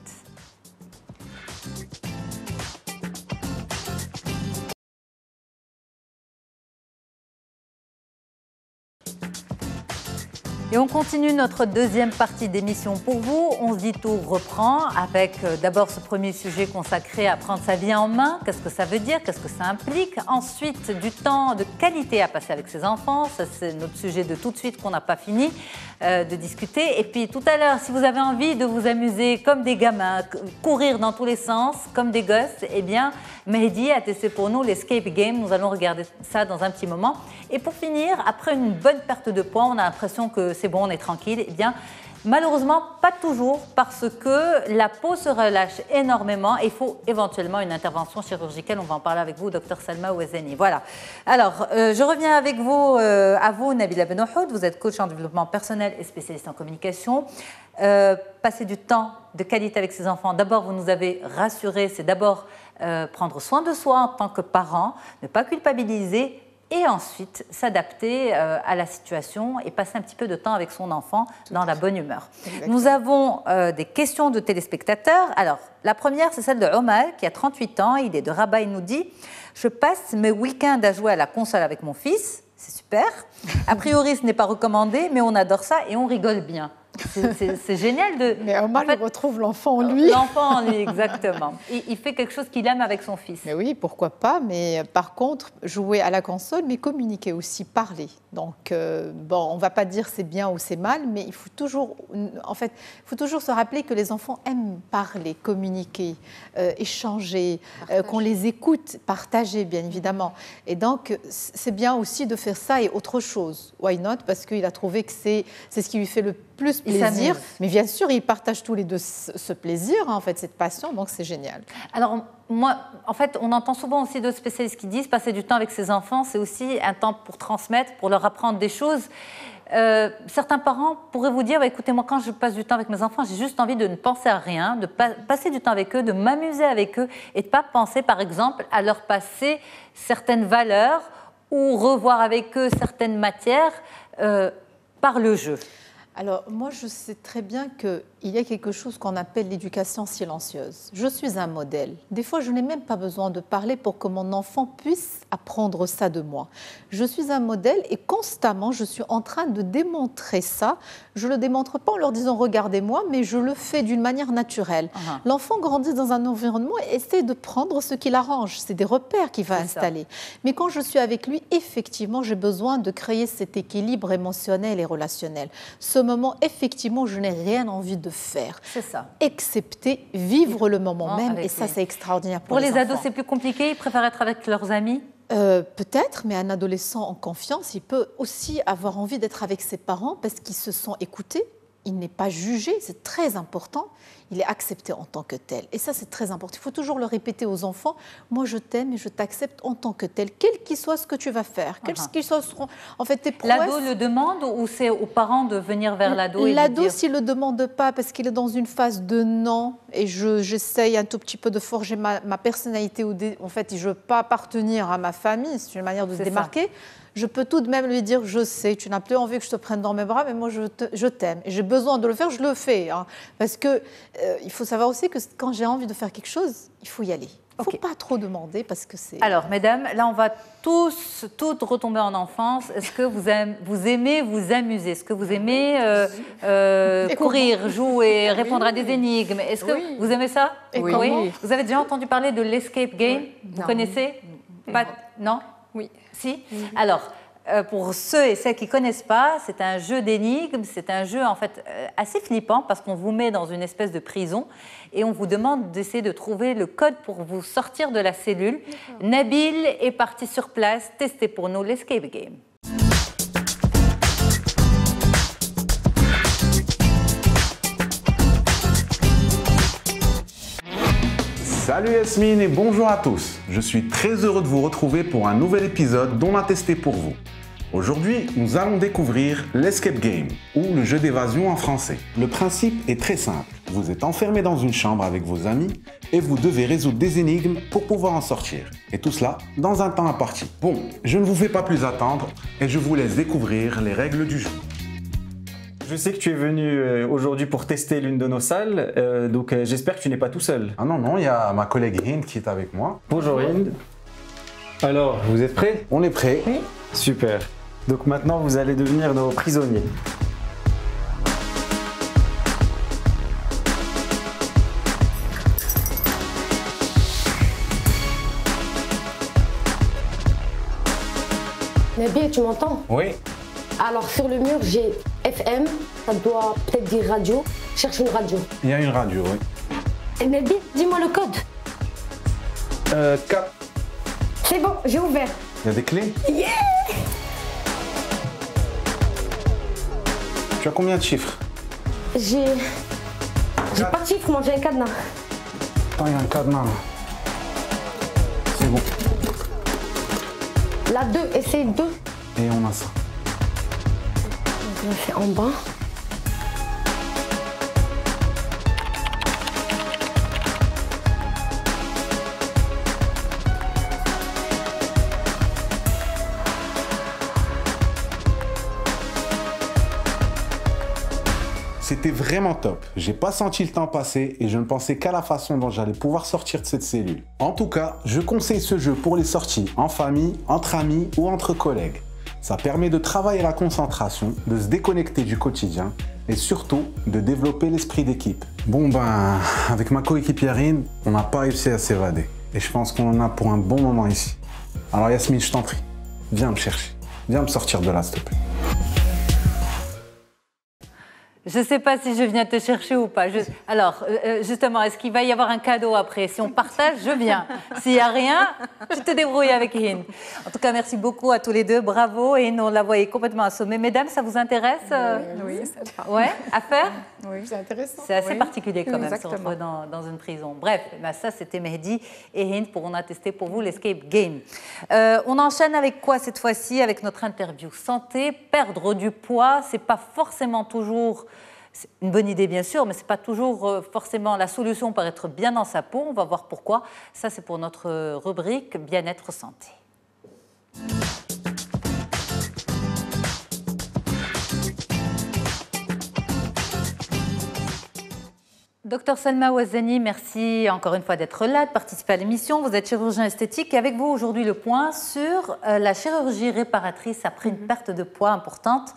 S1: Et on continue notre deuxième partie d'émission pour vous. On se dit tout reprend avec d'abord ce premier sujet consacré à prendre sa vie en main. Qu'est-ce que ça veut dire? Qu'est-ce que ça implique? Ensuite, du temps de qualité à passer avec ses enfants. Ça, c'est notre sujet de tout de suite qu'on n'a pas fini de discuter. Et puis tout à l'heure, si vous avez envie de vous amuser comme des gamins, courir dans tous les sens comme des gosses, eh bien, Mehdi a testé pour nous l'escape game. Nous allons regarder ça dans un petit moment. Et pour finir, après une bonne perte de poids, on a l'impression que c'est bon, on est tranquille. Eh bien, malheureusement, pas toujours, parce que la peau se relâche énormément et il faut éventuellement une intervention chirurgicale. On va en parler avec vous, Dr Salma Ouazani. Voilà. Alors, je reviens avec vous, à vous, Nabila Benouhoud. Vous êtes coach en développement personnel et spécialiste en communication. Passer du temps de qualité avec ses enfants. D'abord, vous nous avez rassuré, c'est d'abord prendre soin de soi en tant que parent, ne pas culpabiliser, et ensuite s'adapter à la situation et passer un petit peu de temps avec son enfant dans la bonne humeur. Exactement. Nous avons des questions de téléspectateurs. Alors, la première, c'est celle de Omar, qui a 38 ans. Il est de Rabat. Il nous dit « Je passe mes week-ends à jouer à la console avec mon fils. C'est super. A priori, ce n'est pas recommandé, mais on adore ça et on rigole bien. » C'est génial de...
S3: Mais Omar, il retrouve l'enfant en lui.
S1: L'enfant en lui, exactement. Il fait quelque chose qu'il aime avec son fils.
S3: Mais oui, pourquoi pas. Mais par contre, jouer à la console, mais communiquer aussi, parler. Donc, bon, on ne va pas dire c'est bien ou c'est mal, mais il faut toujours, en fait, il faut toujours se rappeler que les enfants aiment parler, communiquer, échanger, qu'on les écoute, partager, bien évidemment. Et donc, c'est bien aussi de faire ça et autre chose. Why not? Parce qu'il a trouvé que c'est ce qui lui fait le plus plaisir. Mais bien sûr, ils partagent tous les deux ce plaisir, hein, en fait, cette passion, donc c'est génial.
S1: Alors, moi, en fait, on entend souvent aussi d'autres spécialistes qui disent passer du temps avec ses enfants, c'est aussi un temps pour transmettre, pour leur apprendre des choses. Certains parents pourraient vous dire, bah, écoutez, moi, quand je passe du temps avec mes enfants, j'ai juste envie de ne penser à rien, de passer du temps avec eux, de m'amuser avec eux et de ne pas penser, par exemple, à leur passer certaines valeurs ou revoir avec eux certaines matières par le jeu.
S3: Alors, moi, je sais très bien qu'il y a quelque chose qu'on appelle l'éducation silencieuse. Je suis un modèle. Des fois, je n'ai même pas besoin de parler pour que mon enfant puisse apprendre ça de moi. Je suis un modèle et constamment, je suis en train de démontrer ça. Je ne le démontre pas en leur disant « regardez-moi », mais je le fais d'une manière naturelle. L'enfant grandit dans un environnement et essaie de prendre ce qui l'arrange. C'est des repères qu'il va installer. Mais quand je suis avec lui, effectivement, j'ai besoin de créer cet équilibre émotionnel et relationnel. Ce moment, effectivement, je n'ai rien envie de faire.
S1: C'est ça.
S3: Excepté vivre le moment même. Et ça, c'est extraordinaire pour les enfants.
S1: Pour les ados, c'est plus compliqué. Ils préfèrent être avec leurs amis?
S3: Peut-être, mais un adolescent en confiance, il peut aussi avoir envie d'être avec ses parents parce qu'ils se sont écoutés. Il n'est pas jugé, c'est très important. Il est accepté en tant que tel. Et ça, c'est très important. Il faut toujours le répéter aux enfants. Moi, je t'aime et je t'accepte en tant que tel, quel qu'il soit ce que tu vas faire, quels qu'ils soient en fait tes prouesses.
S1: L'ado le demande ou c'est aux parents de venir vers l'ado et
S3: l'ado,
S1: dire...
S3: s'il ne le demande pas parce qu'il est dans une phase de non et j'essaye un tout petit peu de forger ma personnalité, en fait, je ne veux pas appartenir à ma famille, c'est une manière de se démarquer. Ça. Je peux tout de même lui dire, je sais, tu n'as plus envie que je te prenne dans mes bras, mais moi, je t'aime. Et j'ai besoin de le faire, je le fais. Hein. Parce que il faut savoir aussi que quand j'ai envie de faire quelque chose, il faut y aller. Il ne faut pas trop demander parce que c'est...
S1: Alors, mesdames, là, on va toutes retomber en enfance. Est-ce que vous aimez vous amuser? Est-ce que vous aimez courir, jouer, répondre à des énigmes? Est-ce que vous aimez ça? Oui. Vous avez déjà entendu parler de l'escape game? Vous connaissez? Pas... Non?
S4: Oui.
S1: Si. Alors, Pour ceux et celles qui ne connaissent pas, c'est un jeu d'énigmes, c'est un jeu en fait assez flippant parce qu'on vous met dans une espèce de prison et on vous demande d'essayer de trouver le code pour vous sortir de la cellule. Nabil est parti sur place tester pour nous l'escape game.
S12: Salut Yasmine et bonjour à tous. Je suis très heureux de vous retrouver pour un nouvel épisode d'On a testé pour vous. Aujourd'hui, nous allons découvrir l'escape game, ou le jeu d'évasion en français. Le principe est très simple. Vous êtes enfermé dans une chambre avec vos amis et vous devez résoudre des énigmes pour pouvoir en sortir. Et tout cela dans un temps imparti. Bon, je ne vous fais pas plus attendre et je vous laisse découvrir les règles du jeu.
S13: Je sais que tu es venu aujourd'hui pour tester l'une de nos salles, donc j'espère que tu n'es pas tout seul.
S12: Ah non, il y a ma collègue Hind qui est avec moi.
S13: Bonjour Hind. Alors, vous êtes prêts?
S12: On est prêts.
S13: Oui. Super. Donc maintenant, vous allez devenir nos prisonniers.
S14: Nabil, tu m'entends?
S12: Oui.
S14: Alors sur le mur, j'ai FM, ça doit peut-être dire radio. Cherche une radio.
S12: Il y a une radio, oui.
S14: Et Nabil, dis-moi le code.
S12: 4.
S14: C'est bon, j'ai ouvert.
S12: Il y a des clés?
S14: Yeah!
S12: Tu as combien de chiffres?
S14: J'ai pas de chiffres, moi j'ai un cadenas.
S12: Attends, il y a un cadenas là. C'est bon.
S14: La 2, essaye 2.
S12: Et on a ça.
S14: Je fais en bas.
S12: C'était vraiment top. J'ai pas senti le temps passer et je ne pensais qu'à la façon dont j'allais pouvoir sortir de cette cellule. En tout cas, je conseille ce jeu pour les sorties en famille, entre amis ou entre collègues. Ça permet de travailler la concentration, de se déconnecter du quotidien et surtout de développer l'esprit d'équipe. Bon ben, avec ma coéquipière Hind, on n'a pas réussi à s'évader. Et je pense qu'on en a pour un bon moment ici. Alors Yasmine, je t'en prie, viens me chercher. Viens me sortir de là, s'il te plaît.
S1: Je ne sais pas si je viens te chercher ou pas. Alors, justement, est-ce qu'il va y avoir un cadeau après? Si on partage, je viens. S'il n'y a rien, tu te débrouilles avec Hind. En tout cas, merci beaucoup à tous les deux. Bravo. Et on la voyait complètement assommée. Mesdames, ça vous intéresse?
S2: Oui, ça va.
S1: Ouais, à faire?
S2: Oui, c'est intéressant.
S1: C'est assez particulier quand même,
S2: Exactement.
S1: se retrouver dans une prison. Bref, ben ça, c'était Mehdi et Hind pour On a testé pour vous l'escape game. On enchaîne avec quoi cette fois-ci? Avec notre interview santé. Perdre du poids, c'est pas forcément toujours... C'est une bonne idée, bien sûr, mais ce n'est pas toujours forcément la solution pour être bien dans sa peau. On va voir pourquoi. Ça, c'est pour notre rubrique Bien-être santé. Docteur Salma Ouazani, merci encore une fois d'être là, de participer à l'émission. Vous êtes chirurgien esthétique et avec vous aujourd'hui le point sur la chirurgie réparatrice après une perte de poids importante.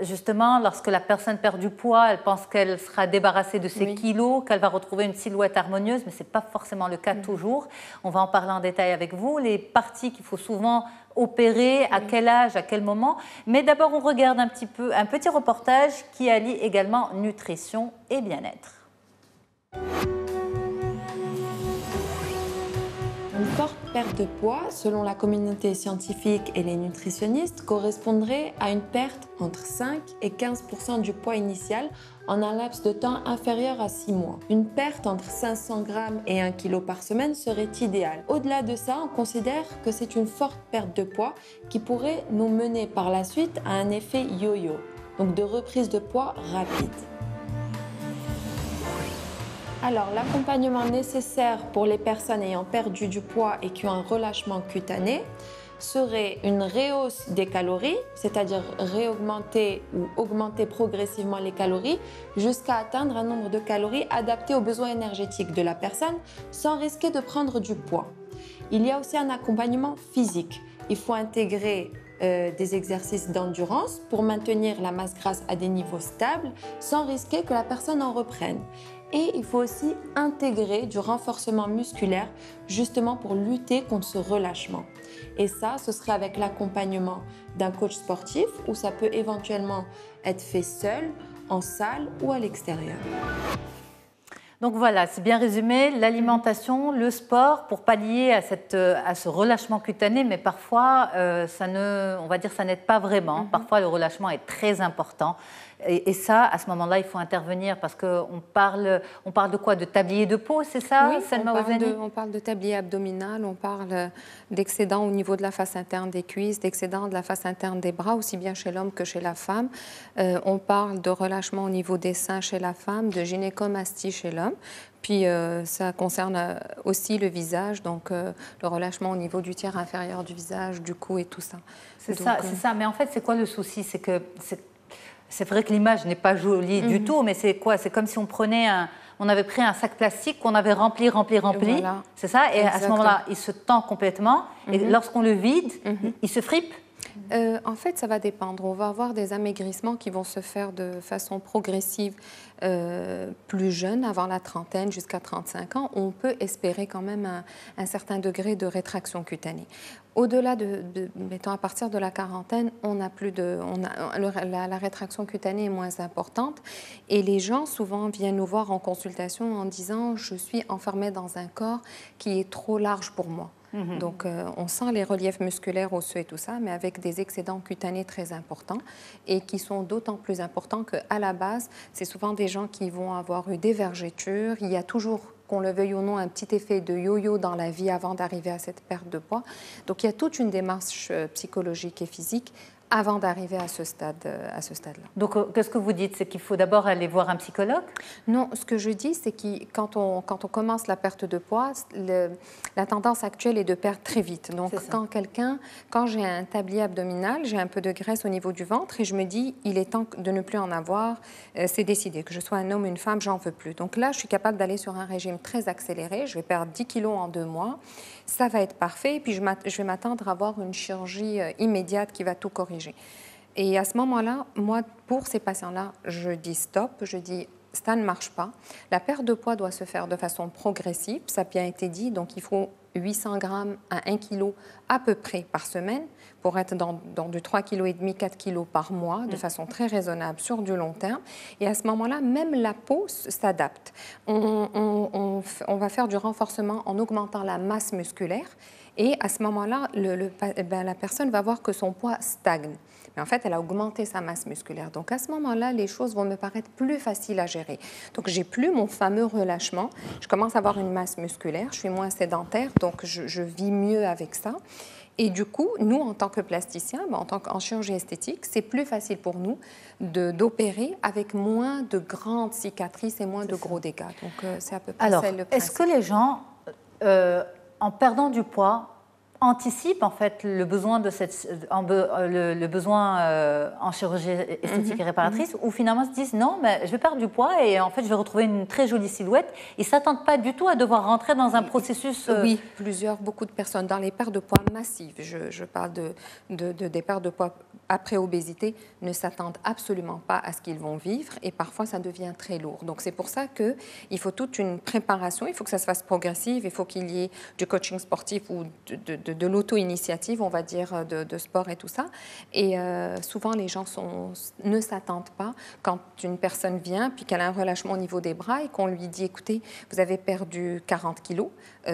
S1: Justement, lorsque la personne perd du poids, elle pense qu'elle sera débarrassée de ses kilos, qu'elle va retrouver une silhouette harmonieuse, mais ce n'est pas forcément le cas toujours. On va en parler en détail avec vous. Les parties qu'il faut souvent opérer, à quel âge, à quel moment. Mais d'abord, on regarde un petit reportage qui allie également nutrition et bien-être.
S15: Une forte perte de poids, selon la communauté scientifique et les nutritionnistes, correspondrait à une perte entre 5 et 15% du poids initial en un laps de temps inférieur à 6 mois. Une perte entre 500 grammes et 1 kg par semaine serait idéale. Au-delà de ça, on considère que c'est une forte perte de poids qui pourrait nous mener par la suite à un effet yo-yo, donc de reprise de poids rapide. Alors, l'accompagnement nécessaire pour les personnes ayant perdu du poids et qui ont un relâchement cutané serait une rehausse des calories, c'est-à-dire réaugmenter ou augmenter progressivement les calories jusqu'à atteindre un nombre de calories adapté aux besoins énergétiques de la personne sans risquer de prendre du poids. Il y a aussi un accompagnement physique. Il faut intégrer des exercices d'endurance pour maintenir la masse grasse à des niveaux stables sans risquer que la personne en reprenne. Et il faut aussi intégrer du renforcement musculaire justement pour lutter contre ce relâchement. Et ça, ce serait avec l'accompagnement d'un coach sportif ou ça peut éventuellement être fait seul, en salle ou à l'extérieur.
S1: Donc voilà, c'est bien résumé, l'alimentation, le sport pour pallier à ce relâchement cutané, mais parfois, on va dire, ça n'aide pas vraiment. Parfois, le relâchement est très important. Et ça, à ce moment-là, il faut intervenir parce qu'on parle de quoi? De tablier de peau, c'est ça?
S4: Oui, on parle de tablier abdominal, on parle d'excédent au niveau de la face interne des cuisses, d'excédent de la face interne des bras, aussi bien chez l'homme que chez la femme. On parle de relâchement au niveau des seins chez la femme, de gynécomastie chez l'homme. Puis ça concerne aussi le visage, donc le relâchement au niveau du tiers inférieur du visage, du cou et tout ça.
S1: C'est ça. Mais en fait, c'est quoi le souci? C'est vrai que l'image n'est pas jolie du tout, mais c'est quoi? C'est comme si on avait pris un sac plastique qu'on avait rempli. Voilà. C'est ça? Et exactement. À ce moment-là, il se tend complètement. Et lorsqu'on le vide, il se fripe.
S4: En fait, ça va dépendre. On va avoir des amaigrissements qui vont se faire de façon progressive plus jeune, avant la trentaine jusqu'à 35 ans. On peut espérer quand même un certain degré de rétraction cutanée. Au-delà mettons, à partir de la quarantaine, la rétraction cutanée est moins importante et les gens souvent viennent nous voir en consultation en disant « je suis enfermée dans un corps qui est trop large pour moi ». Donc, on sent les reliefs musculaires osseux et tout ça, mais avec des excédents cutanés très importants et qui sont d'autant plus importants qu'à la base, c'est souvent des gens qui vont avoir eu des vergetures. Il y a toujours, qu'on le veuille ou non, un petit effet de yo-yo dans la vie avant d'arriver à cette perte de poids. Donc, il y a toute une démarche psychologique et physique avant d'arriver à ce stade-là.
S1: Donc, qu'est-ce que vous dites? C'est qu'il faut d'abord aller voir un psychologue?
S4: Non, ce que je dis, c'est que quand on commence la perte de poids, la tendance actuelle est de perdre très vite. Donc, quand j'ai un tablier abdominal, j'ai un peu de graisse au niveau du ventre et je me dis, il est temps de ne plus en avoir, c'est décidé. Que je sois un homme ou une femme, j'en veux plus. Donc là, je suis capable d'aller sur un régime très accéléré. Je vais perdre 10 kilos en 2 mois. Ça va être parfait. Et puis, je vais m'attendre à avoir une chirurgie immédiate qui va tout corriger. Et à ce moment-là, moi, pour ces patients-là, je dis stop, je dis ça ne marche pas. La perte de poids doit se faire de façon progressive, ça a bien été dit, donc il faut 800 grammes à 1 kg à peu près par semaine pour être dans du 3,5 kg, 4 kg par mois, de façon très raisonnable sur du long terme. Et à ce moment-là, même la peau s'adapte. On va faire du renforcement en augmentant la masse musculaire. Et à ce moment-là, la personne va voir que son poids stagne. Mais en fait, elle a augmenté sa masse musculaire. Donc à ce moment-là, les choses vont me paraître plus faciles à gérer. Donc j'ai plus mon fameux relâchement. Je commence à avoir une masse musculaire, je suis moins sédentaire, donc je vis mieux avec ça. Et du coup, nous, en tant que plasticiens, en chirurgie esthétique, c'est plus facile pour nous d'opérer avec moins de grandes cicatrices et moins de gros dégâts. Donc c'est à peu près ça le principe.
S1: Est-ce que les gens, en perdant du poids, anticipent en fait le besoin en chirurgie esthétique et réparatrice, ou finalement se disent non, mais je vais perdre du poids et en fait je vais retrouver une très jolie silhouette. Ils ne s'attendent pas du tout à devoir rentrer dans un processus.
S4: Oui, beaucoup de personnes. Dans les pertes de poids massives, je parle des pertes de poids après obésité, ne s'attendent absolument pas à ce qu'ils vont vivre et parfois ça devient très lourd. Donc c'est pour ça qu'il faut toute une préparation, il faut que ça se fasse progressive, il faut qu'il y ait du coaching sportif ou de l'auto-initiative, on va dire, de sport et tout ça. Et souvent, les gens ne s'attendent pas quand une personne vient puis qu'elle a un relâchement au niveau des bras et qu'on lui dit, écoutez, vous avez perdu 40 kilos,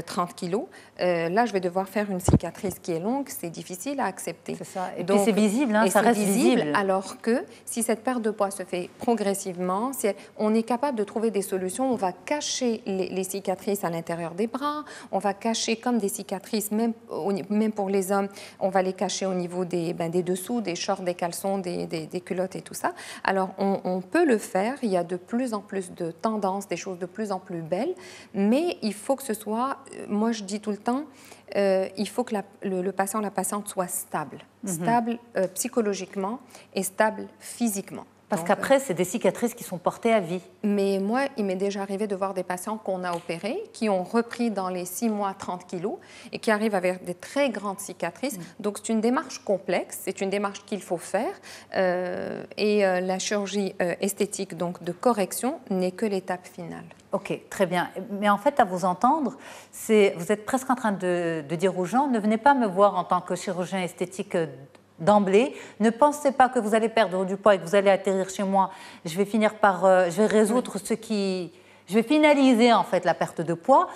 S4: 30 kilos, là, je vais devoir faire une cicatrice qui est longue, c'est difficile à accepter.
S1: C'est ça. Et puis c'est visible, hein, ça reste visible.
S4: Alors que si cette perte de poids se fait progressivement, on est capable de trouver des solutions, on va cacher les cicatrices à l'intérieur des bras, on va cacher comme des cicatrices, même pour les hommes, on va les cacher au niveau des dessous, des shorts, des caleçons, des culottes et tout ça. Alors, on peut le faire. Il y a de plus en plus de tendances, des choses de plus en plus belles, mais il faut que ce soit, moi je dis tout le temps, il faut que le patient, la patiente soit stable, stable psychologiquement et stable physiquement.
S1: Parce qu'après, c'est des cicatrices qui sont portées à vie.
S4: Mais moi, il m'est déjà arrivé de voir des patients qu'on a opérés, qui ont repris dans les 6 mois 30 kilos et qui arrivent avec des très grandes cicatrices. Donc, c'est une démarche complexe, c'est une démarche qu'il faut faire. La chirurgie esthétique, donc de correction, n'est que l'étape finale.
S1: Ok, très bien. Mais en fait, à vous entendre, vous êtes presque en train de dire aux gens, ne venez pas me voir en tant que chirurgien esthétique d'emblée. Ne pensez pas que vous allez perdre du poids et que vous allez atterrir chez moi. Je vais finir par... je vais résoudre je vais finaliser en fait la perte de poids.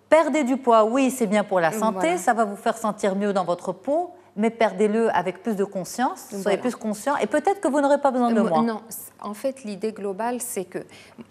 S1: Perdez du poids, oui, c'est bien pour la santé, voilà. Ça va vous faire sentir mieux dans votre peau, mais perdez-le avec plus de conscience, soyez plus conscient, et peut-être que vous n'aurez pas besoin de moi.
S4: Non, en fait, l'idée globale, c'est que,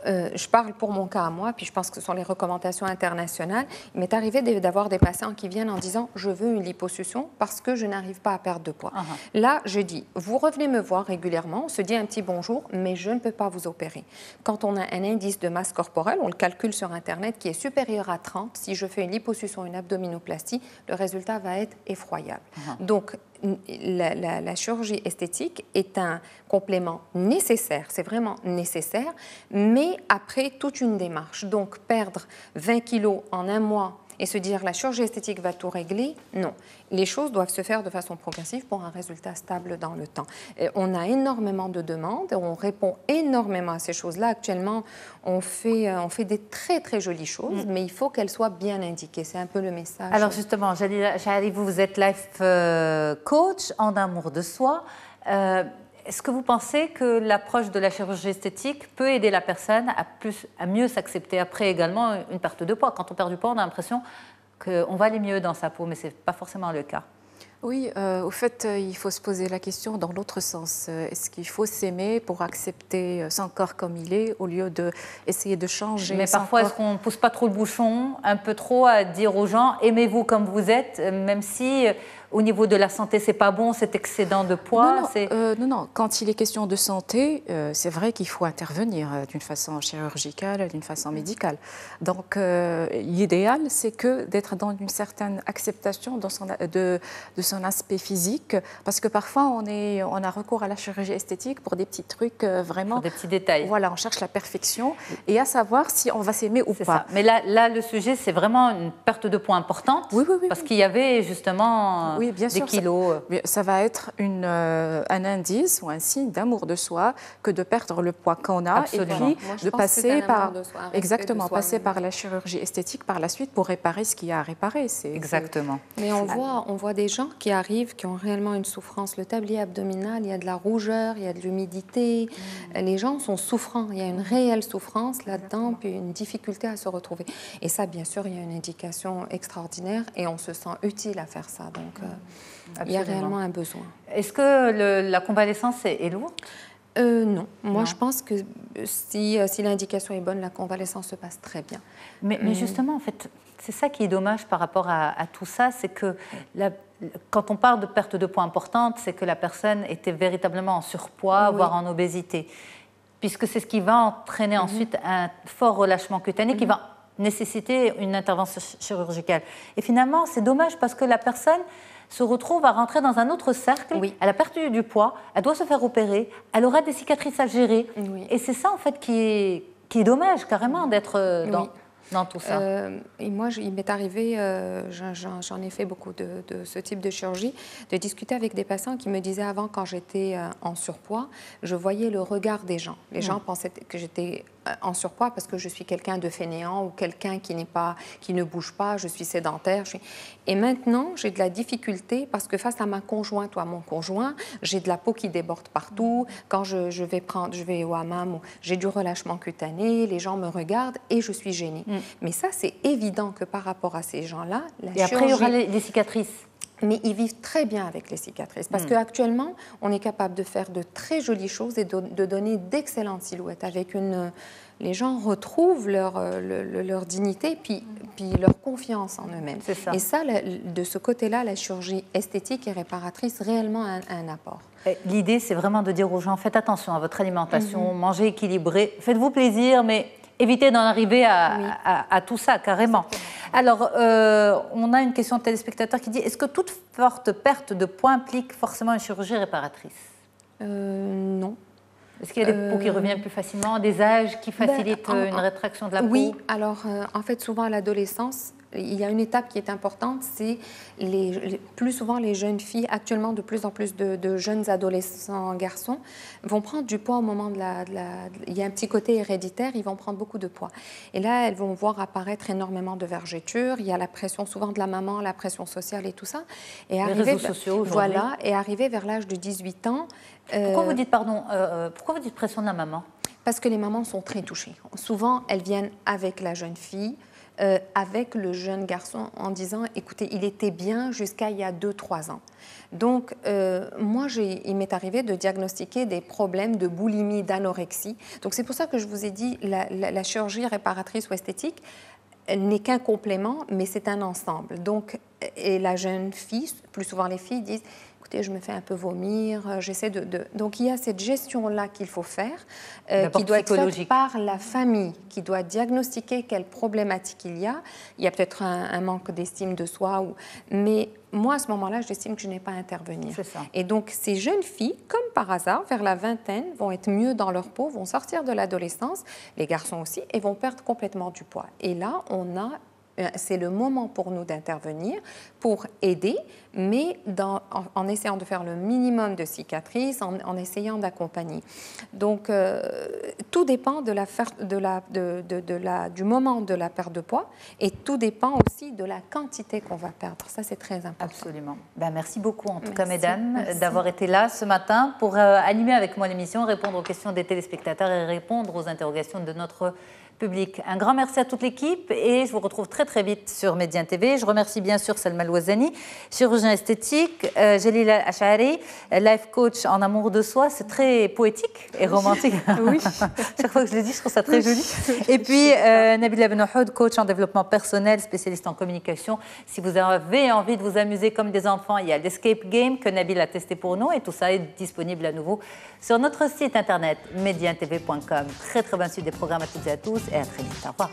S4: je parle pour mon cas à moi, puis je pense que ce sont les recommandations internationales, il m'est arrivé d'avoir des patients qui viennent en disant « je veux une liposuction parce que je n'arrive pas à perdre de poids ». Là, je dis « vous revenez me voir régulièrement, on se dit un petit bonjour, mais je ne peux pas vous opérer ». Quand on a un indice de masse corporelle, on le calcule sur Internet, qui est supérieur à 30, si je fais une liposuction, une abdominoplastie, le résultat va être effroyable. Donc, la chirurgie esthétique est un complément nécessaire, c'est vraiment nécessaire, mais après toute une démarche. Donc, perdre 20 kilos en un mois et se dire la chirurgie esthétique va tout régler, non. Les choses doivent se faire de façon progressive pour un résultat stable dans le temps. Et on a énormément de demandes, on répond énormément à ces choses-là. Actuellement, on fait des très très jolies choses, mais il faut qu'elles soient bien indiquées. C'est un peu le message.
S1: Alors justement, vous êtes life coach en amour de soi. Est-ce que vous pensez que l'approche de la chirurgie esthétique peut aider la personne à mieux s'accepter après également une perte de poids? Quand on perd du poids, on a l'impression qu'on va aller mieux dans sa peau, mais ce n'est pas forcément le cas.
S2: Oui, au fait, il faut se poser la question dans l'autre sens. Est-ce qu'il faut s'aimer pour accepter son corps comme il est au lieu d'essayer de changer?
S1: Mais parfois, est-ce qu'on ne pousse pas trop le bouchon, un peu trop, à dire aux gens « aimez-vous comme vous êtes », même si au niveau de la santé, c'est pas bon, cet excédent de poids?
S2: Non. Quand il est question de santé, c'est vrai qu'il faut intervenir d'une façon chirurgicale, d'une façon médicale. Donc, l'idéal, c'est d'être dans une certaine acceptation de son aspect physique, parce que parfois, on a recours à la chirurgie esthétique pour des petits trucs vraiment...
S1: Pour des petits détails.
S2: Voilà, on cherche la perfection et à savoir si on va s'aimer ou pas.
S1: Ça. Mais là, le sujet, c'est vraiment une perte de poids importante, parce qu'il y avait justement...
S2: Oui, bien sûr,
S1: des kilos.
S2: Ça va être un indice ou un signe d'amour de soi que de perdre le poids qu'on a.
S1: Absolument.
S2: Et puis de passer par la chirurgie esthétique par la suite pour réparer ce qu'il y a à réparer.
S1: Exactement.
S4: Mais on voit des gens qui arrivent, qui ont réellement une souffrance. Le tablier abdominal, il y a de la rougeur, il y a de l'humidité. Les gens sont souffrants. Il y a une réelle souffrance là-dedans, puis une difficulté à se retrouver. Et ça, bien sûr, il y a une indication extraordinaire et on se sent utile à faire ça. Donc, il y a réellement un besoin.
S1: Est-ce que la convalescence est lourde?
S4: Non. Moi, je pense que si l'indication est bonne, la convalescence se passe très bien.
S1: Mais justement, en fait, c'est ça qui est dommage par rapport à tout ça, c'est que quand on parle de perte de poids importante, c'est que la personne était véritablement en surpoids, voire en obésité, puisque c'est ce qui va entraîner ensuite un fort relâchement cutané qui va nécessiter une intervention chirurgicale. Et finalement, c'est dommage parce que la personne se retrouve à rentrer dans un autre cercle. Elle a perdu du poids, elle doit se faire opérer, elle aura des cicatrices à gérer. Et c'est ça, en fait, qui est dommage, carrément, d'être dans tout ça.
S4: Et moi, il m'est arrivé, j'en ai fait beaucoup de ce type de chirurgie, de discuter avec des patients qui me disaient avant, quand j'étais en surpoids, je voyais le regard des gens. Les gens pensaient que j'étais en surpoids parce que je suis quelqu'un de fainéant ou quelqu'un qui ne bouge pas, je suis sédentaire. Et maintenant, j'ai de la difficulté parce que face à ma conjointe ou à mon conjoint, j'ai de la peau qui déborde partout. Quand je vais au hammam, j'ai du relâchement cutané, les gens me regardent et je suis gênée. Mais ça, c'est évident que par rapport à ces gens-là,
S1: Et après, il y aura les cicatrices.
S4: Mais ils vivent très bien avec les cicatrices parce qu'actuellement, on est capable de faire de très jolies choses et de donner d'excellentes silhouettes. Les gens retrouvent leur dignité puis leur confiance en eux-mêmes. Et ça, de ce côté-là, la chirurgie esthétique et réparatrice, réellement un apport.
S1: L'idée, c'est vraiment de dire aux gens, faites attention à votre alimentation, mangez équilibré, faites-vous plaisir, mais évitez d'en arriver à tout ça, carrément. Alors, on a une question de téléspectateur qui dit, est-ce que toute forte perte de poids implique forcément une chirurgie réparatrice?
S4: Non.
S1: Est-ce qu'il y a des peaux qui reviennent plus facilement, des âges qui facilitent une rétraction de la peau?
S4: Oui, alors en fait, souvent à l'adolescence, il y a une étape qui est importante, c'est plus souvent les jeunes filles, actuellement de plus en plus de jeunes adolescents garçons, vont prendre du poids au moment il y a un petit côté héréditaire, ils vont prendre beaucoup de poids. Et là, elles vont voir apparaître énormément de vergetures, il y a la pression souvent de la maman, la pression sociale et tout ça. Et
S1: les réseaux sociaux aujourd'hui.
S4: Voilà, et arriver vers l'âge de 18 ans...
S1: Pourquoi vous dites, pourquoi vous dites pression de la maman?
S4: Parce que les mamans sont très touchées. Souvent, elles viennent avec la jeune fille, avec le jeune garçon en disant « écoutez, il était bien jusqu'à il y a 2-3 ans ». Donc, moi, il m'est arrivé de diagnostiquer des problèmes de boulimie, d'anorexie. Donc, c'est pour ça que je vous ai dit, la chirurgie réparatrice ou esthétique n'est qu'un complément, mais c'est un ensemble. Donc, et la jeune fille, plus souvent les filles disent « écoutez, je me fais un peu vomir, j'essaie de... » Donc, il y a cette gestion-là qu'il faut faire, qui doit être faite par la famille, qui doit diagnostiquer quelle problématique il y a. Il y a peut-être un manque d'estime de soi, mais moi, à ce moment-là, j'estime que je n'ai pas à intervenir.
S1: C'est ça.
S4: Et donc, ces jeunes filles, comme par hasard, vers la vingtaine, vont être mieux dans leur peau, vont sortir de l'adolescence, les garçons aussi, et vont perdre complètement du poids. Et là, c'est le moment pour nous d'intervenir, pour aider, mais en essayant de faire le minimum de cicatrices, en essayant d'accompagner. Donc, tout dépend du moment de la perte de poids, et tout dépend aussi de la quantité qu'on va perdre. Ça, c'est très important.
S1: Absolument. Merci beaucoup, en tout cas, mesdames, d'avoir été là ce matin pour animer avec moi l'émission, répondre aux questions des téléspectateurs et répondre aux interrogations de notre public. Un grand merci à toute l'équipe et je vous retrouve très très vite sur Médien TV. Je remercie bien sûr Salma Louazani, chirurgien esthétique, Jalila Ashari, life coach en amour de soi. C'est très poétique et romantique. Oui. Chaque fois que je le dis, je trouve ça très joli. Et puis Nabila Benohoud, coach en développement personnel, spécialiste en communication. Si vous avez envie de vous amuser comme des enfants, il y a l'Escape Game que Nabil a testé pour nous et tout ça est disponible à nouveau sur notre site internet medientv.com. Très très bonne suite des programmes à toutes et à tous et à très vite. Au revoir.